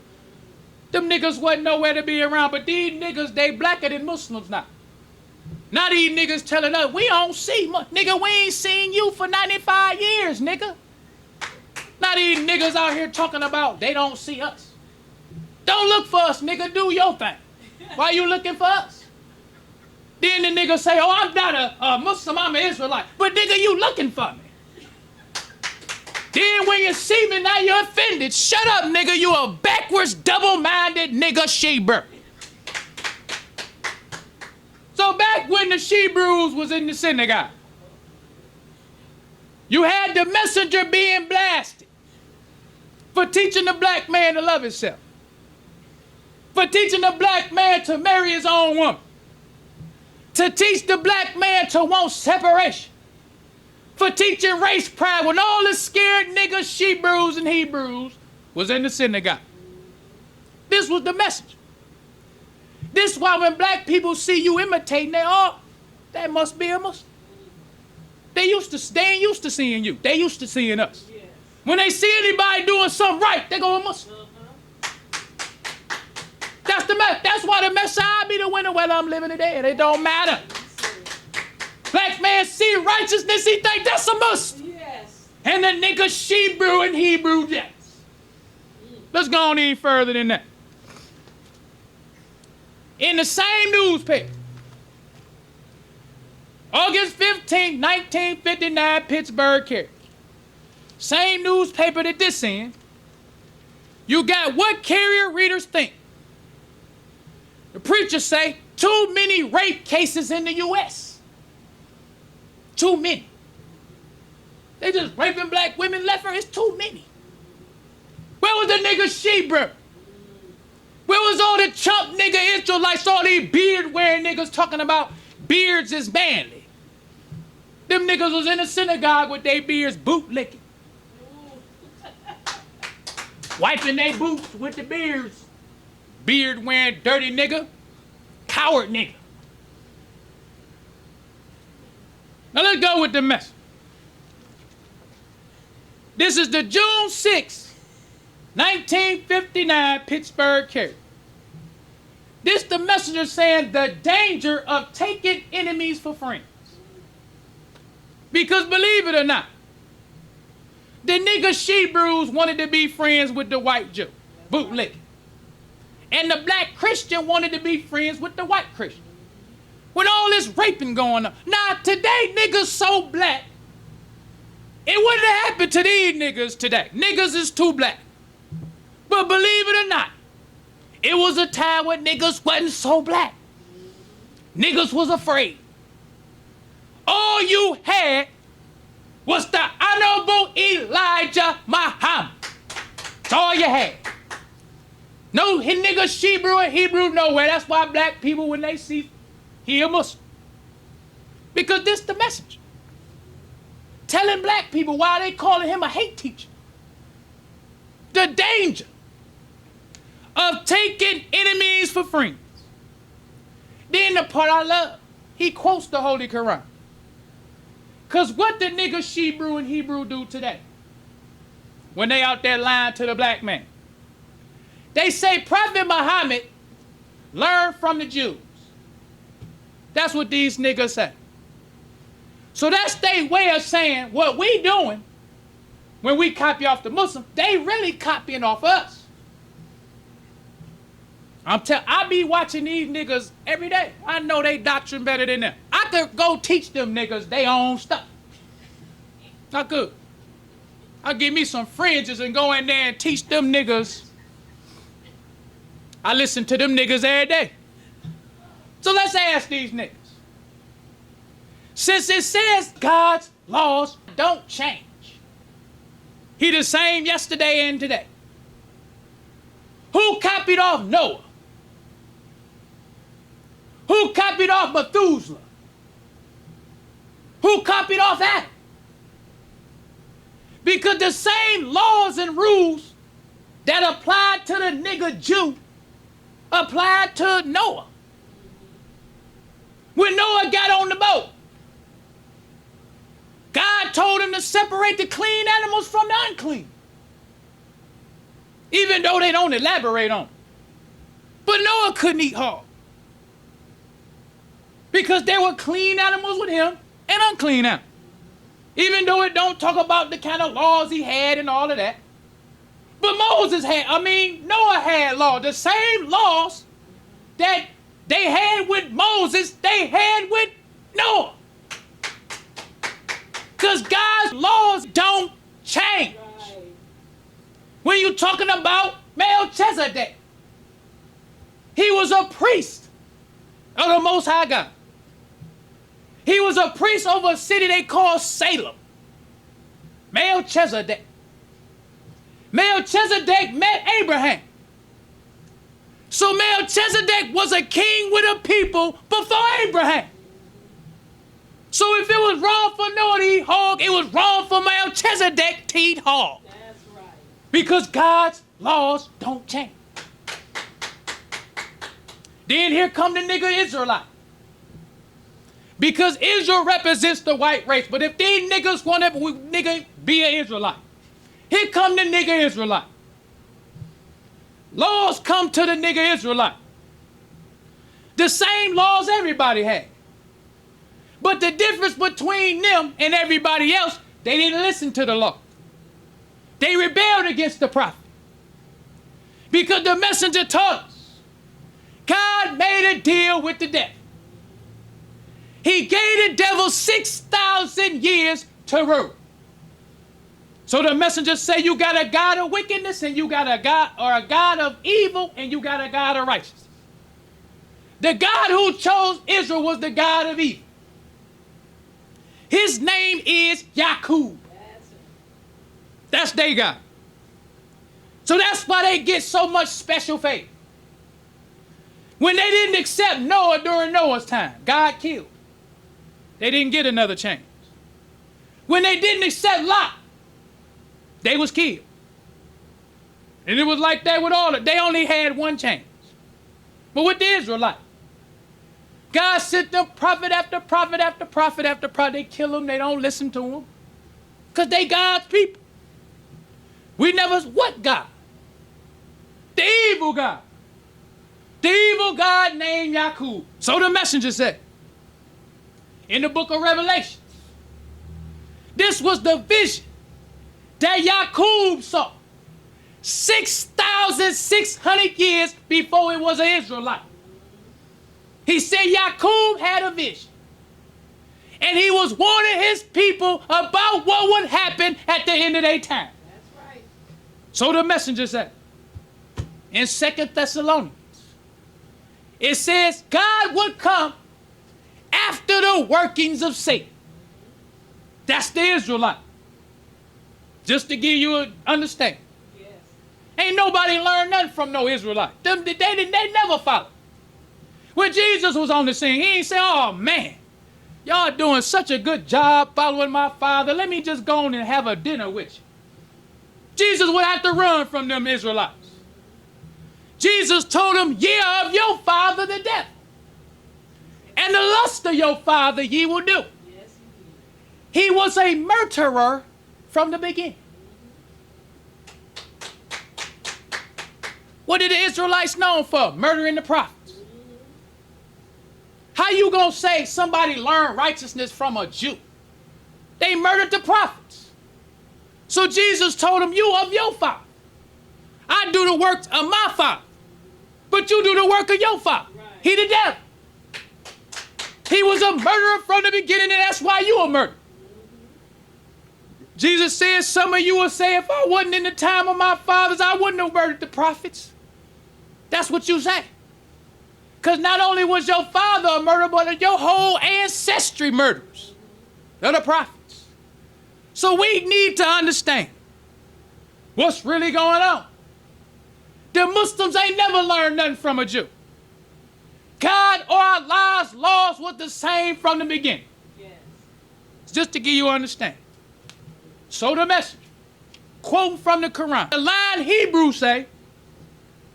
Them niggas wasn't nowhere to be around, but these niggas, they blacker than Muslims now. Now these niggas telling us, we don't see much. Nigga, we ain't seen you for 95 years, nigga. Now these niggas out here talking about they don't see us. Don't look for us, nigga, do your thing. Why you looking for us? Then the nigga say, oh, I'm not a Muslim, I'm an Israelite. But nigga, you looking for me. Then when you see me, now you're offended. Shut up, nigga, you a backwards, double-minded nigga she-brew. So back when the she-brews was in the synagogue, you had the messenger being blasted for teaching the black man to love himself, for teaching the black man to marry his own woman, to teach the black man to want separation, for teaching race pride when all the scared niggas, she-brews and Hebrews was in the synagogue. This was the message. This is why when black people see you imitating, that must be a Muslim. They ain't used to seeing you. They used to seeing us. Yeah. When they see anybody doing something right, they go a Muslim. That's the mess. That's why the Messiah be the winner whether I'm living today. It don't matter. Black man see righteousness, he think that's a Muslim. Yes. And the nigga she-brew and Hebrew, yes. Let's go on any further than that. In the same newspaper, August 15, 1959, Pittsburgh carrier. Same newspaper that this in. You got what carrier readers think. The preachers say, too many rape cases in the U.S. Too many. They just raping black women left, right. It's too many. Where was the nigga she-brew? Where was all the chump nigga Israelites, all these beard-wearing niggas talking about beards is manly? Them niggas was in the synagogue with their beards bootlicking. Wiping their boots with the beards. Beard wearing dirty nigga. Coward nigga. Now let's go with the message. This is the June 6, 1959 Pittsburgh Carrier. This the messenger saying the danger of taking enemies for friends. Because believe it or not, the nigga She-brews wanted to be friends with the white Jew, bootlicking. And the black Christian wanted to be friends with the white Christian. When all this raping going on. Now today niggas so black, it wouldn't have happened to these niggas today. Niggas is too black. But believe it or not, it was a time when niggas wasn't so black. Niggas was afraid. All you had was the Honorable Elijah Muhammad. That's all you had. No nigga She-brew and Hebrew nowhere. That's why black people, when they see he a Muslim. Because this the message. Telling black people why they calling him a hate teacher. The danger of taking enemies for friends. Then the part I love, he quotes the Holy Quran. Because what the nigga She-brew and Hebrew do today? When they out there lying to the black man. They say Prophet Muhammad learned from the Jews. That's what these niggas say. So that's their way of saying what we doing when we copy off the Muslim, they really copying off us. I be watching these niggas every day. I know they doctrine better than them. I could go teach them niggas they own stuff. I could. I'll give me some fringes and go in there and teach them niggas. I listen to them niggas every day. So let's ask these niggas. Since it says God's laws don't change, he the same yesterday and today. Who copied off Noah? Who copied off Methuselah? Who copied off Adam? Because the same laws and rules that applied to the nigga Jew applied to Noah. When Noah got on the boat, God told him to separate the clean animals from the unclean. Even though they don't elaborate on it. But Noah couldn't eat hog. Because there were clean animals with him and unclean animals. Even though it don't talk about the kind of laws he had and all of that. But Noah had law. The same laws that they had with Moses, they had with Noah. Because God's laws don't change. Right. When you're talking about Melchizedek, he was a priest of the Most High God. He was a priest over a city they call Salem. Melchizedek. Melchizedek met Abraham. So Melchizedek was a king with a people before Abraham. So if it was wrong for Noah to eat hog, it was wrong for Melchizedek to eat hog. That's right. Because God's laws don't change. Then here come the nigga Israelite. Because Israel represents the white race. But if these niggas want to be an Israelite, here come the nigga Israelite. Laws come to the nigga Israelite. The same laws everybody had. But the difference between them and everybody else, they didn't listen to the law. They rebelled against the prophet. Because the messenger taught us, God made a deal with the devil. He gave the devil 6,000 years to rule. So the messengers say you got a God of wickedness and you got a God of evil and you got a God of righteousness. The God who chose Israel was the God of evil. His name is Yaqub. That's their God. So that's why they get so much special favor. When they didn't accept Noah during Noah's time, God killed. They didn't get another chance. When they didn't accept Lot, they was killed. And it was like that with all of it. They only had one chance. But with the Israelites, God sent them prophet after prophet after prophet after prophet. They kill them. They don't listen to them. Because they God's people. We never, what God? The evil God. The evil God named Yaqub. So the messenger said, in the book of Revelation, this was the vision that Yaqub saw 6,600 years before it was an Israelite. He said Yaqub had a vision. And he was warning his people about what would happen at the end of their time. That's right. So the messenger said, in 2 Thessalonians, it says God would come after the workings of Satan. That's the Israelite. Just to give you an understanding. Yes. Ain't nobody learned nothing from no Israelite. They never followed. When Jesus was on the scene, he ain't say, oh man, y'all doing such a good job following my father. Let me just go on and have a dinner with you. Jesus would have to run from them Israelites. Jesus told them, ye are of your father the devil. And the lust of your father ye will do. Yes, He was a murderer from the beginning. What did the Israelites known for? Murdering the prophets. How you gonna say somebody learned righteousness from a Jew? They murdered the prophets. So Jesus told them, you of your father. I do the work of my father. But you do the work of your father. Right. He the devil. He was a murderer from the beginning, and that's why you a murderer. Jesus says, some of you will say, if I wasn't in the time of my fathers, I wouldn't have murdered the prophets. That's what you say. Because not only was your father a murderer, but your whole ancestry murderers. They're the prophets. So we need to understand what's really going on. The Muslims ain't never learned nothing from a Jew. God or Allah's laws was the same from the beginning. yes. Just to give you an understanding. So the messenger, quoting from the Quran, the line Hebrew say,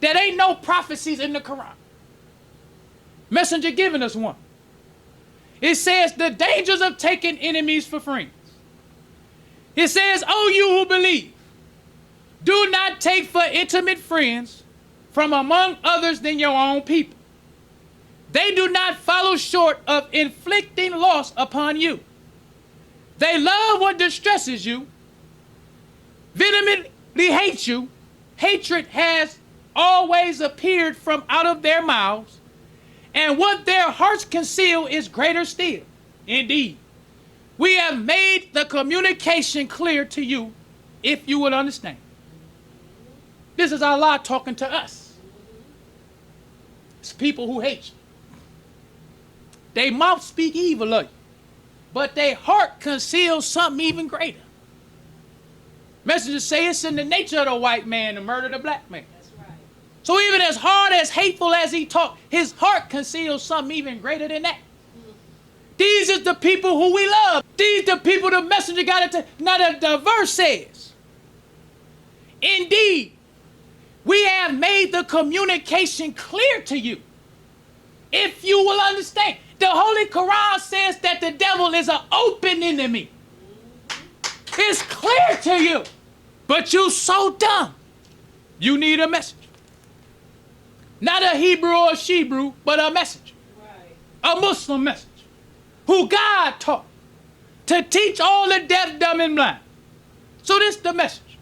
that ain't no prophecies in the Quran. Messenger giving us one. It says the dangers of taking enemies for friends. It says, oh, you who believe, do not take for intimate friends from among others than your own people. They do not follow short of inflicting loss upon you. They love what distresses you, vehemently hate you. Hatred has always appeared from out of their mouths, and what their hearts conceal is greater still. Indeed, we have made the communication clear to you, if you would understand. This is Allah talking to us. It's people who hate you. They mouth speak evil of you, but their heart conceals something even greater. Messengers say it's in the nature of the white man to murder the black man. That's right. So even as hard, as hateful as he talked, his heart conceals something even greater than that. These is the people who we love. These the people the messenger got into. Now the verse says, indeed, we have made the communication clear to you, if you will understand. The Holy Quran says that the devil is an open enemy. It's clear to you, but you so dumb. You need a messenger. Not a Hebrew or a She-brew, but a messenger. Right. A Muslim messenger who God taught to teach all the deaf, dumb, and blind. So this is the message.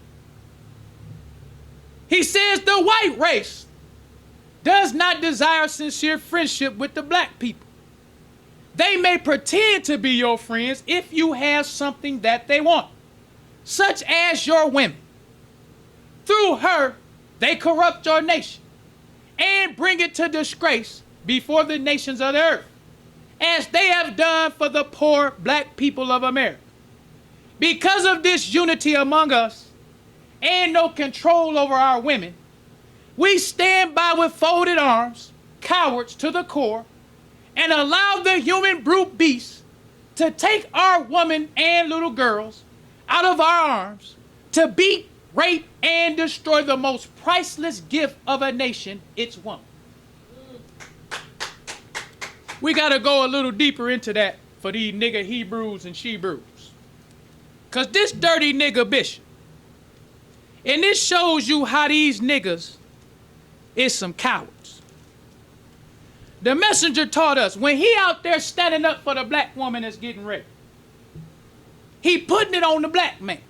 He says the white race does not desire sincere friendship with the black people. They may pretend to be your friends if you have something that they want, such as your women. Through her, they corrupt your nation and bring it to disgrace before the nations of the earth, as they have done for the poor black people of America. Because of this unity among us and no control over our women, we stand by with folded arms, cowards to the core, and allow the human brute beast to take our women and little girls out of our arms to beat, rape, and destroy the most priceless gift of a nation, its woman. We got to go a little deeper into that for these nigga Hebrews and she-brews. Because this dirty nigga bishop, and this shows you how these niggas is some cowards. The messenger taught us when he out there standing up for the black woman that's getting raped, he putting it on the black man.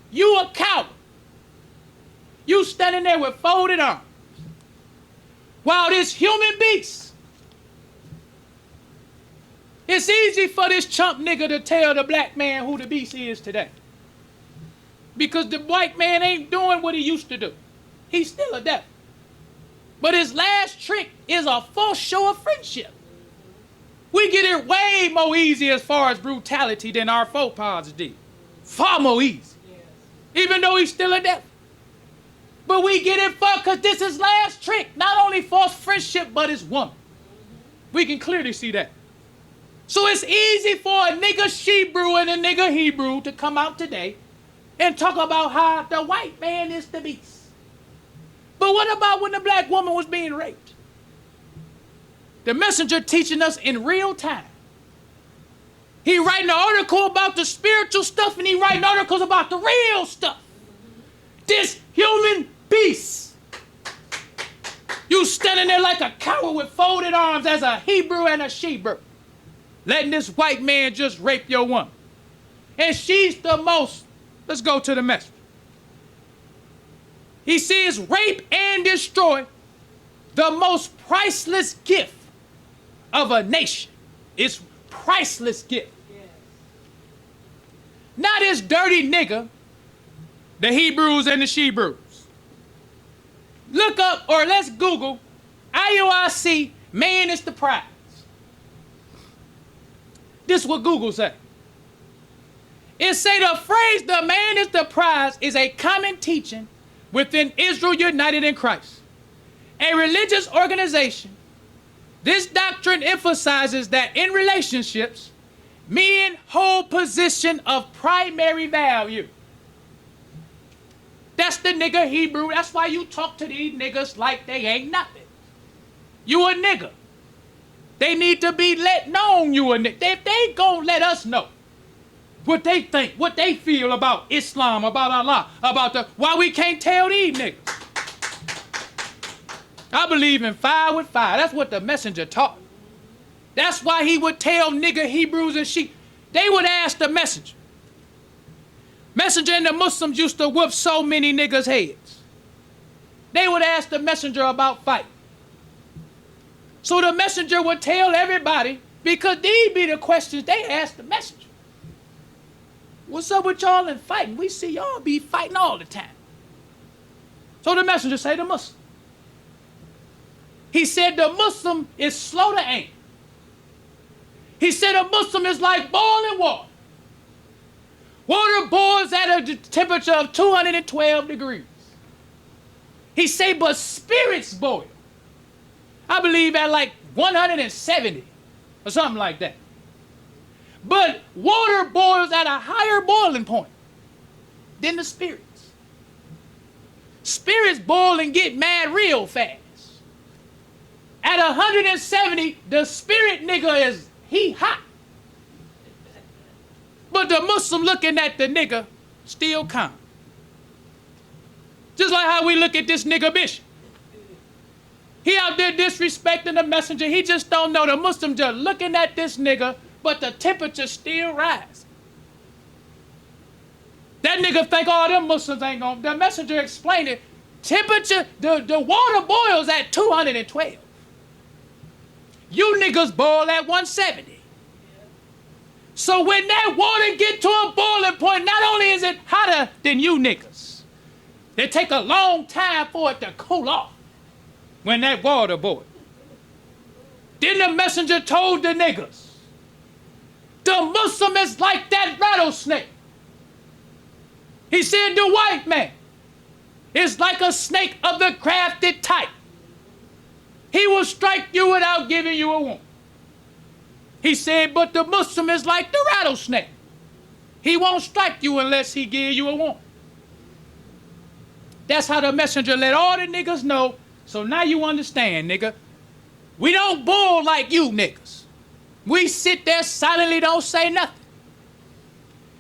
You a coward. You standing there with folded arms. While this human beast, it's easy for this chump nigga to tell the black man who the beast is today. Because the white man ain't doing what he used to do. He's still a devil. But his last trick is a false show of friendship. We get it way more easy as far as brutality than our faux pas did. Far more easy. Yes. Even though he's still a devil. But we get it for because this is last trick. Not only false friendship, but his woman. We can clearly see that. So it's easy for a nigga she-brew and a nigga Hebrew to come out today and talk about how the white man is the beast. But what about when the black woman was being raped? The messenger teaching us in real time. He writing an article about the spiritual stuff and he writing articles about the real stuff. This human beast. You standing there like a coward with folded arms as a Hebrew and a she-brew. Letting this white man just rape your woman. And she's the most. Let's go to the message. He says, rape and destroy the most priceless gift of a nation. It's priceless gift. Yes. Not this dirty nigga, the Hebrews and the she-brews. Look up or let's Google IUIC, man is the prize. This is what Google say. It say the phrase, the man is the prize, is a common teaching within Israel United in Christ, a religious organization. This doctrine emphasizes that in relationships, men hold position of primary value. That's the nigga Hebrew. That's why you talk to these niggas like they ain't nothing. You a nigga. They need to be let known you a nigga. If they gon' let us know what they think, what they feel about Islam, about Allah, about why we can't tell these niggas. I believe in fire with fire. That's what the messenger taught. That's why he would tell nigga Hebrews and she. They would ask the messenger. Messenger and the Muslims used to whoop so many niggas' heads. They would ask the messenger about fight. So the messenger would tell everybody, because these be the questions they ask the messenger. What's up with y'all in fighting? We see y'all be fighting all the time. So the messenger say to Muslim. He said the Muslim is slow to anger. He said a Muslim is like boiling water. Water boils at a temperature of 212 degrees. He say, but spirits boil. I believe at like 170 or something like that. But water boils at a higher boiling point than the spirits. Spirits boil and get mad real fast. At 170, the spirit nigga he hot. But the Muslim looking at the nigga still calm. Just like how we look at this nigga bishop. He out there disrespecting the messenger. He just don't know. The Muslim just looking at this nigga, but the temperature still rise. That nigga think all them Muslims ain't gonna. The messenger explained it. Temperature, the water boils at 212. You niggas boil at 170. So when that water get to a boiling point, not only is it hotter than you niggas, it take a long time for it to cool off when that water boils. Then the messenger told the niggas, the Muslim is like that rattlesnake. He said the white man is like a snake of the crafted type. He will strike you without giving you a wound. He said, but the Muslim is like the rattlesnake. He won't strike you unless he give you a warning. That's how the messenger let all the niggas know. So now you understand, nigga. We don't bull like you niggas. We sit there silently, don't say nothing.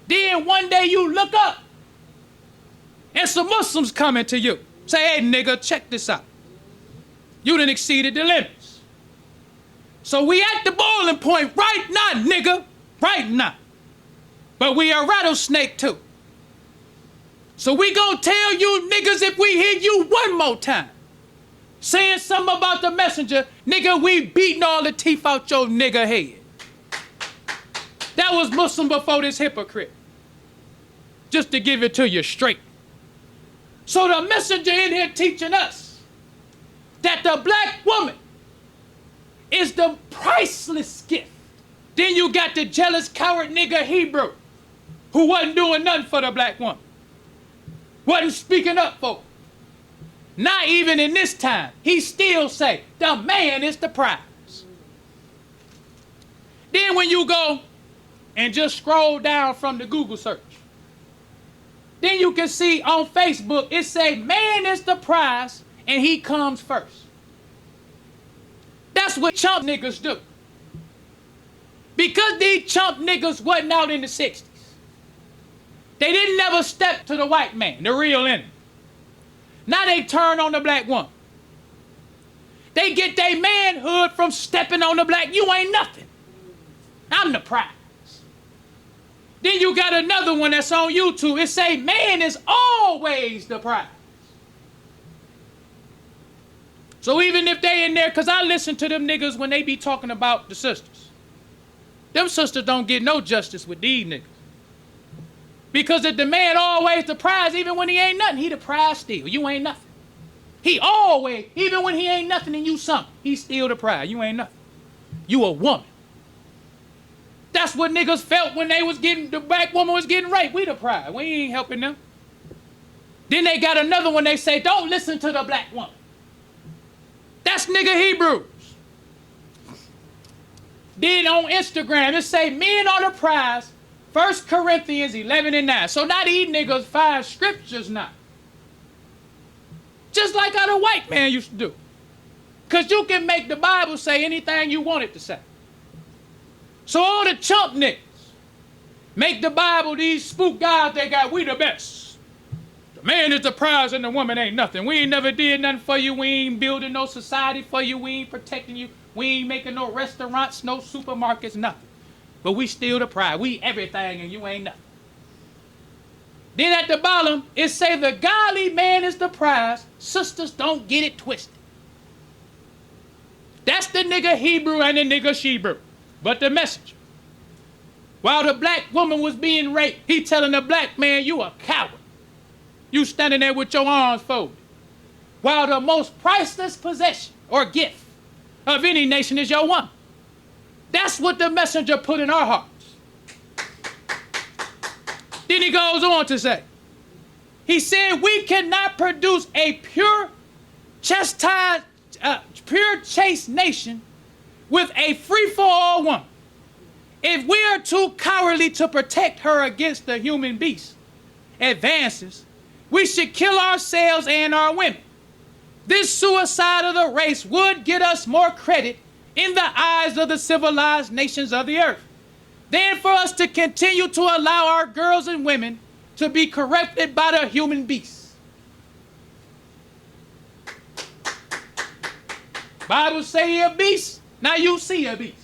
Then one day you look up and some Muslims coming to you. Say, hey nigga, check this out. You done exceeded the limits. So we at the boiling point right now, nigga. Right now. But we a rattlesnake too. So we gonna tell you niggas if we hear you one more time saying something about the messenger, nigga, we beating all the teeth out your nigga head. That was Muslim before this hypocrite. Just to give it to you straight. So the messenger in here teaching us that the black woman is the priceless gift. Then you got the jealous coward nigga Hebrew who wasn't doing nothing for the black woman. Wasn't speaking up for her. Not even in this time. He still say, the man is the prize. Then when you go and just scroll down from the Google search, then you can see on Facebook, it say, man is the prize and he comes first. That's what chump niggas do. Because these chump niggas wasn't out in the 60s. They didn't never step to the white man, the real enemy. Now they turn on the black woman. They get their manhood from stepping on the black. You ain't nothing. I'm the prize. Then you got another one that's on YouTube. It say, man is always the prize. So even if they in there, because I listen to them niggas when they be talking about the sisters. Them sisters don't get no justice with these niggas. Because if the man always the prize, even when he ain't nothing, he the prize still. You ain't nothing. He always, even when he ain't nothing and you something, he's still the prize. You ain't nothing. You a woman. That's what niggas felt when they was getting, the black woman was getting raped. We the prize. We ain't helping them. Then they got another one, they say, don't listen to the black woman. That's nigga Hebrews. Then on Instagram, it say, men are the prize. 1 Corinthians 11:9. So now these niggas find scriptures now. Just like how the white man used to do. Because you can make the Bible say anything you want it to say. So all the chump niggas make the Bible, these spook guys they got, we the best. The man is the prize and the woman ain't nothing. We ain't never did nothing for you. We ain't building no society for you. We ain't protecting you. We ain't making no restaurants, no supermarkets, nothing. But we still the prize. We everything and you ain't nothing. Then at the bottom, it say the godly man is the prize. Sisters, don't get it twisted. That's the nigga Hebrew and the nigga She-brew. But the messenger, while the black woman was being raped, he telling the black man, you a coward. You standing there with your arms folded. While the most priceless possession or gift of any nation is your woman. That's what the messenger put in our hearts. Then he goes on to say, he said, we cannot produce a pure chaste nation with a free-for-all woman. If we are too cowardly to protect her against the human beast advances, we should kill ourselves and our women. This suicide of the race would get us more credit in the eyes of the civilized nations of the earth than for us to continue to allow our girls and women to be corrupted by the human beast. Bible say he a beast, now you see a beast.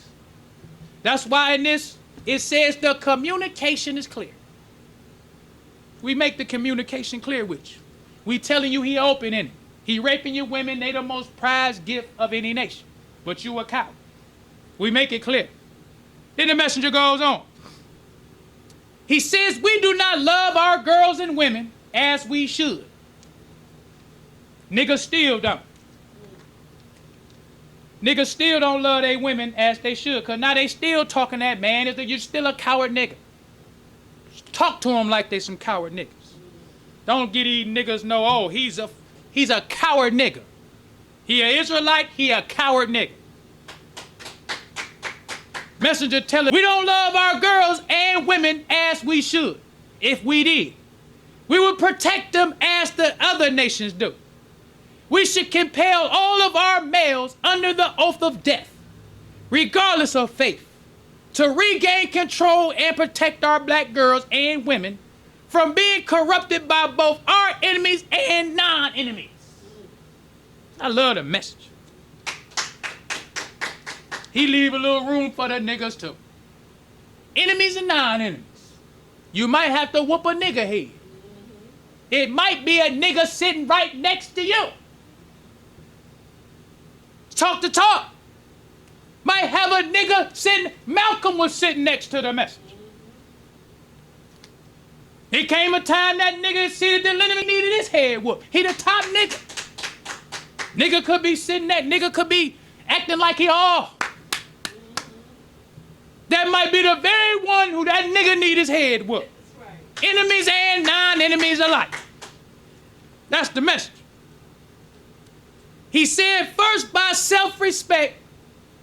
That's why in this, it says the communication is clear. We make the communication clear with you. We telling you he open in it. He raping your women, they the most prized gift of any nation. But you a coward. We make it clear. Then the messenger goes on. He says we do not love our girls and women as we should. Niggas still don't. Niggas still don't love their women as they should, because now they still talking that man, you're still a coward nigga. Talk to them like they some coward niggas. Don't get these niggas know, oh, he's a coward nigga. He a Israelite, he a coward nigga. Messenger telling we don't love our girls and women as we should. If we did, we would protect them as the other nations do. We should compel all of our males under the oath of death, regardless of faith, to regain control and protect our black girls and women from being corrupted by both our enemies and non-enemies. I love the message. He leave a little room for the niggas too. Enemies and non-enemies. You might have to whoop a nigga head. It might be a nigga sitting right next to you. Talk to talk. Might have a nigga sitting, Malcolm was sitting next to the message. It came a time that nigga said that Lennon needed his head whooped. He the top nigga. Nigga could be sitting there, nigga could be acting like he all. That might be the very one who that nigga need his head whooped. Right. Enemies and non-enemies alike. That's the message. He said, first by self-respect,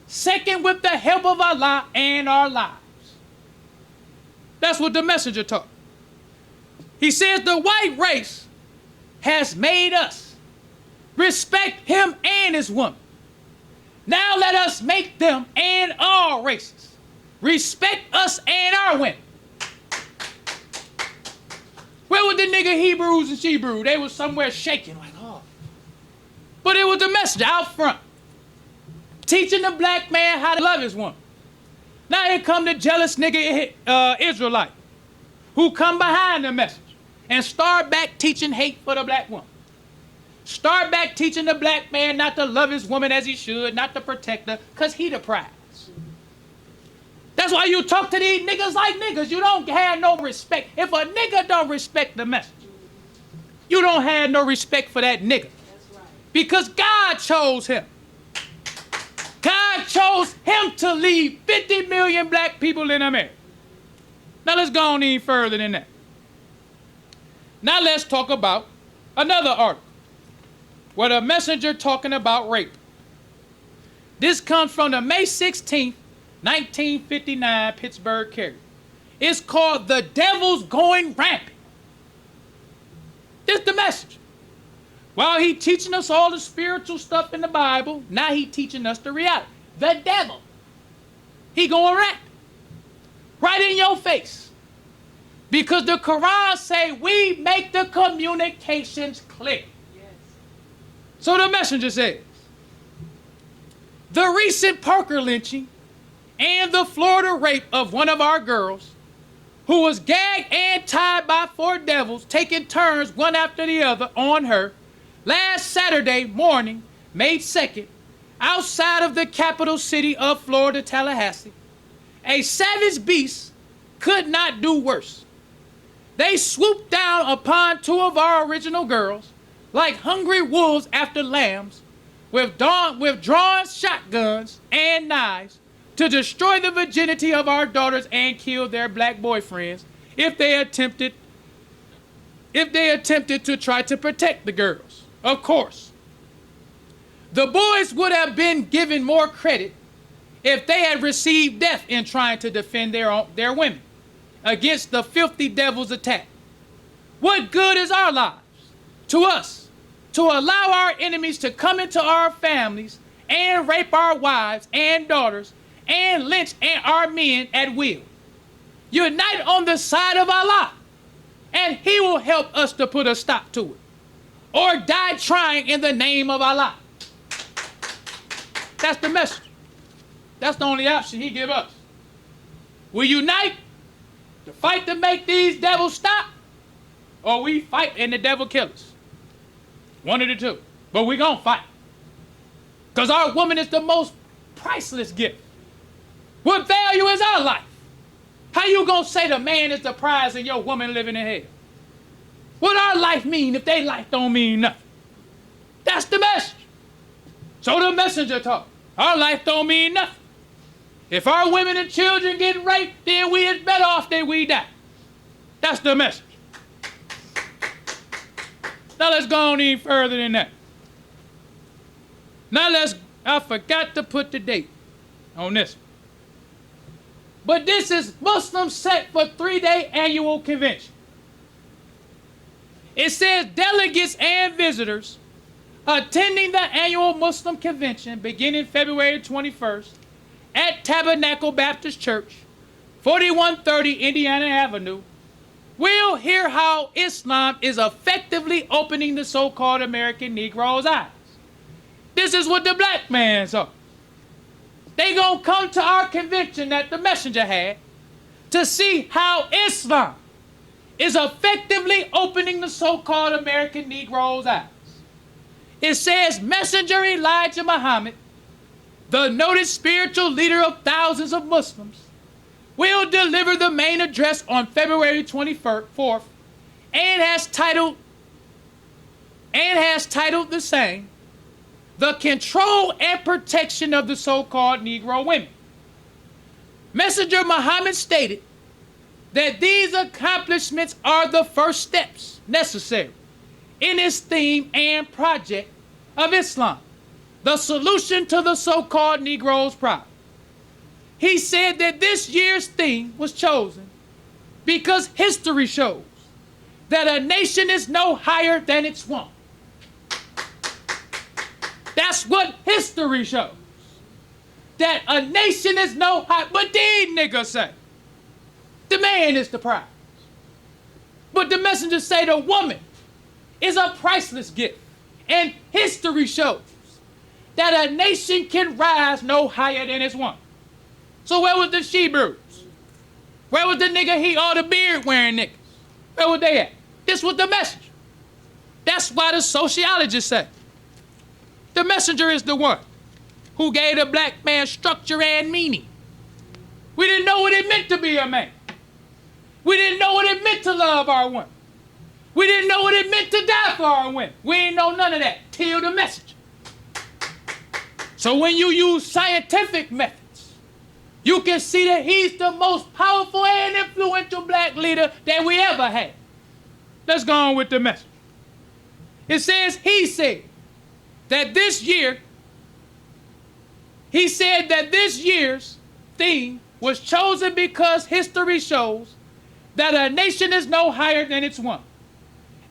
second with the help of Allah and our lives. That's what the messenger taught. He says the white race has made us respect him and his woman. Now let us make them and all races respect us and our women. Where was the nigga Hebrews and She-brew? They was somewhere shaking like, oh. But it was the message out front, teaching the black man how to love his woman. Now here come the jealous nigga Israelite who come behind the message and start back teaching hate for the black woman. Start back teaching the black man not to love his woman as he should, not to protect her, because he the prize. That's why you talk to these niggas like niggas. You don't have no respect. If a nigga don't respect the message, you don't have no respect for that nigga. That's right. Because God chose him. God chose him to lead 50 million black people in America. Now let's go on even further than that. Now let's talk about another article where the messenger talking about rape. This comes from the May 16th, 1959 Pittsburgh Carrier. It's called The Devil's Going Rampant. This is the message. While he teaching us all the spiritual stuff in the Bible, now he teaching us the reality. The devil, he going rampant. Right in your face. Because the Quran say we make the communications clear. Yes. So the messenger says, the recent Parker lynching and the Florida rape of one of our girls, who was gagged and tied by 4 devils, taking turns one after the other on her, last Saturday morning, May 2nd, outside of the capital city of Florida, Tallahassee, a savage beast could not do worse. They swooped down upon 2 of our original girls, like hungry wolves after lambs, with drawn shotguns and knives, to destroy the virginity of our daughters and kill their black boyfriends if they attempted to try to protect the girls. Of course, the boys would have been given more credit if they had received death in trying to defend their women against the filthy devil's attack. What good is our lives to us to allow our enemies to come into our families and rape our wives and daughters and lynch our men at will? Unite on the side of Allah, and he will help us to put a stop to it. Or die trying in the name of Allah. That's the message. That's the only option he give us. We unite to fight to make these devils stop, or we fight and the devil kill us. One of the two. But we gonna fight. Because our woman is the most priceless gift. What value is our life? How you gonna say the man is the prize and your woman living in hell? What our life mean if they life don't mean nothing? That's the message. So the messenger taught, our life don't mean nothing. If our women and children get raped, then we is better off than we die. That's the message. Now let's go on even further than that. Now I forgot to put the date on this. But this is Muslims set for 3-day annual convention. It says delegates and visitors attending the annual Muslim convention beginning February 21st at Tabernacle Baptist Church, 4130 Indiana Avenue, will hear how Islam is effectively opening the so-called American Negro's eyes. This is what the black man saw. They gonna come to our convention that the messenger had to see how Islam is effectively opening the so-called American Negro's eyes. It says Messenger Elijah Muhammad, the noted spiritual leader of thousands of Muslims, will deliver the main address on February 24th and has titled the same, The Control and Protection of the So-Called Negro Women. Messenger Muhammad stated that these accomplishments are the first steps necessary in its theme and project of Islam, the solution to the so-called Negro's problem. He said that this year's theme was chosen because history shows that a nation is no higher than its woman. That's what history shows. That a nation is no higher. But these niggas say the man is the prize. But the messengers say the woman is a priceless gift. And history shows that a nation can rise no higher than its woman. So where was the she-brews? Where was the nigga all the beard wearing niggas? Where were they at? This was the messenger. That's why the sociologists say the messenger is the one who gave the black man structure and meaning. We didn't know what it meant to be a man. We didn't know what it meant to love our women. We didn't know what it meant to die for our women. We didn't know none of that till the messenger. So when you use scientific methods, you can see that he's the most powerful and influential black leader that we ever had. Let's go on with the message. It says he said that this year's theme was chosen because history shows that a nation is no higher than its woman.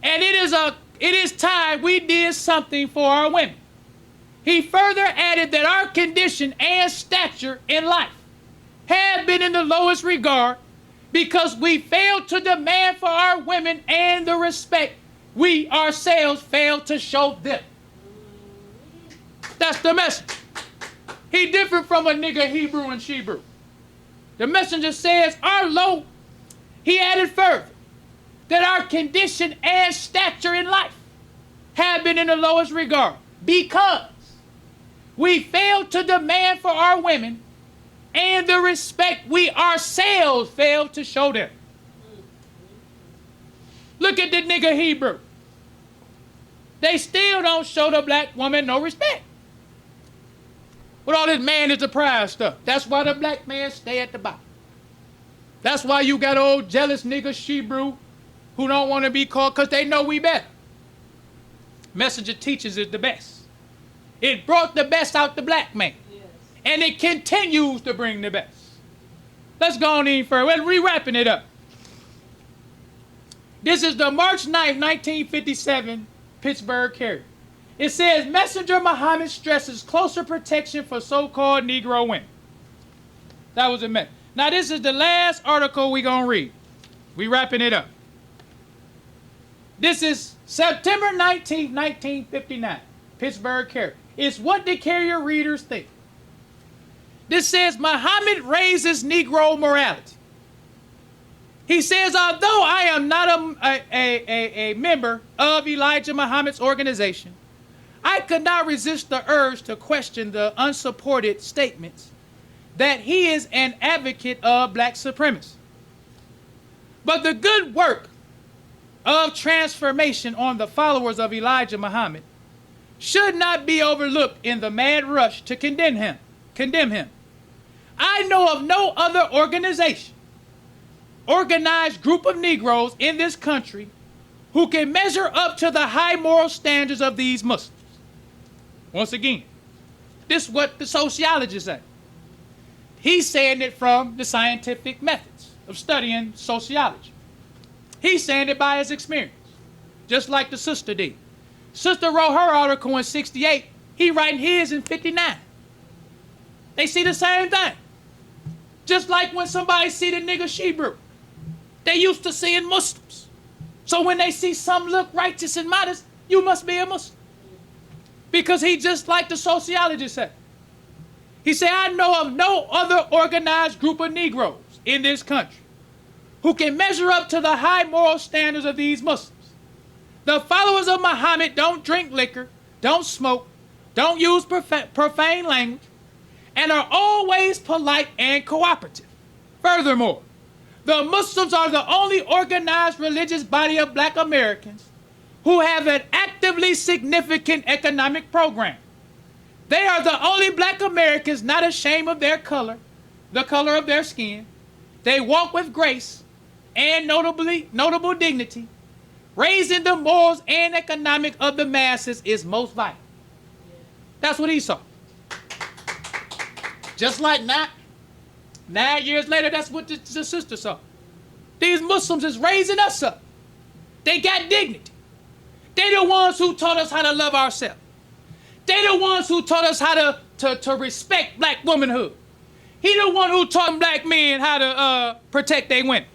And it is time we did something for our women. He further added that our condition and stature in life have been in the lowest regard because we failed to demand for our women and the respect we ourselves failed to show them. That's the message. He different from a nigga Hebrew and she-brew. The messenger says he added further that our condition and stature in life have been in the lowest regard because we failed to demand for our women and the respect we ourselves failed to show them. Look at the nigga Hebrew. They still don't show the black woman no respect. With all this man is the prize stuff. That's why the black man stay at the bottom. That's why you got old jealous niggas she-brew who don't want to be called because they know we better. Messenger teaches is the best. It brought the best out the black man. Yes. And it continues to bring the best. Let's go on in further. We're re-wrapping it up. This is the March 9th, 1957 Pittsburgh Carrier. It says, Messenger Muhammad stresses closer protection for so-called Negro women. That was a mess. Now this is the last article we're going to read. We wrapping it up. This is September 19th, 1959. Pittsburgh Carrier. It's what the Carrier readers think. This says, Muhammad raises Negro morality. He says, although I am not a member of Elijah Muhammad's organization, I could not resist the urge to question the unsupported statements that he is an advocate of black supremacy. But the good work of transformation on the followers of Elijah Muhammad should not be overlooked in the mad rush to condemn him. I know of no other organized group of Negroes in this country who can measure up to the high moral standards of these Muslims. Once again, this is what the sociologists say. He's saying it from the scientific methods of studying sociology. He's saying it by his experience, just like the sister did. Sister wrote her article in 68. He writing his in 59. They see the same thing. Just like when somebody see the nigga She-brew. They used to seeing Muslims. So when they see some look righteous and modest, you must be a Muslim. Because he just like the sociologist said. He said, I know of no other organized group of Negroes in this country who can measure up to the high moral standards of these Muslims. The followers of Muhammad don't drink liquor, don't smoke, don't use profane language, and are always polite and cooperative. Furthermore, the Muslims are the only organized religious body of black Americans who have an actively significant economic program. They are the only black Americans not ashamed of their color, the color of their skin. They walk with grace and notable dignity. Raising the morals and economic of the masses is most vital. That's what he saw. Just like 9 years later, that's what the sister saw. These Muslims is raising us up. They got dignity. They the ones who taught us how to love ourselves. They the ones who taught us how to respect black womanhood. He the one who taught black men how to protect their women.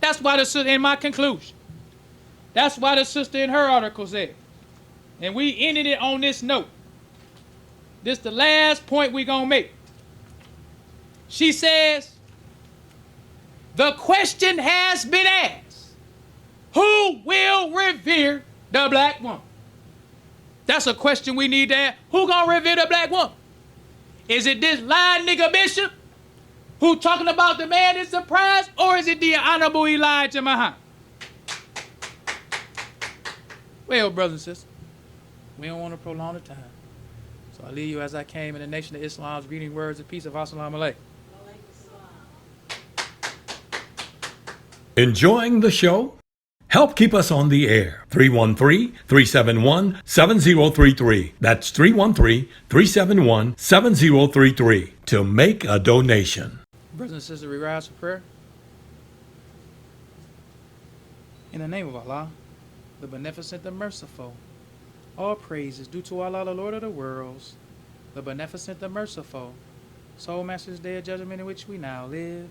That's why the sister, in my conclusion, that's why the sister in her article said, and we ended it on this note. This the last point we gonna make. She says, the question has been asked, who will revere the black woman? That's a question we need to ask. Who gonna revere the black woman? Is it this lying nigga bishop who talking about the man in surprise, or is it the Honorable Elijah Muhammad? Well, brothers and sisters, we don't want to prolong the time. So I leave you as I came in the nation of Islam's reading words of peace of Assalamu alaikum. Enjoying the show? Help keep us on the air. 313-371-7033. That's 313-371-7033 to make a donation. Brothers and sisters, we rise for prayer. In the name of Allah, the Beneficent, the Merciful. All praise is due to Allah, the Lord of the worlds, the Beneficent, the Merciful. Soul Master's Day of Judgment in which we now live.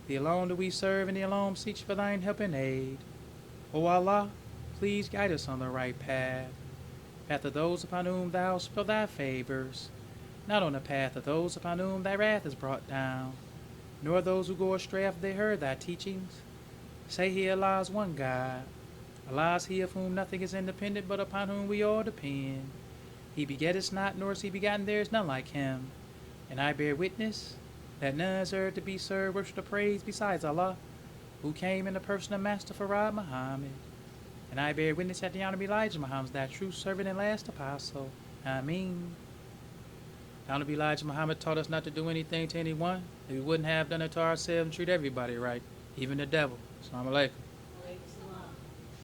The alone do we serve, and the alone seek for thine help and aid. O Allah, please guide us on the right path. Path of those upon whom thou spill thy favors, not on the path of those upon whom thy wrath is brought down, nor those who go astray after they heard thy teachings. Say he, Allah is one God. Allah is he of whom nothing is independent, but upon whom we all depend. He begetteth not, nor is he begotten, there is none like him. And I bear witness that none is heard to be served, worship or praise besides Allah, who came in the person of Master Farad Muhammad. And I bear witness that the Honorable Elijah Muhammad is that true servant and last apostle. Ameen. The Honorable Elijah Muhammad taught us not to do anything to anyone that we wouldn't have done it to ourselves, and treat everybody right, even the devil. Assalamu alaikum.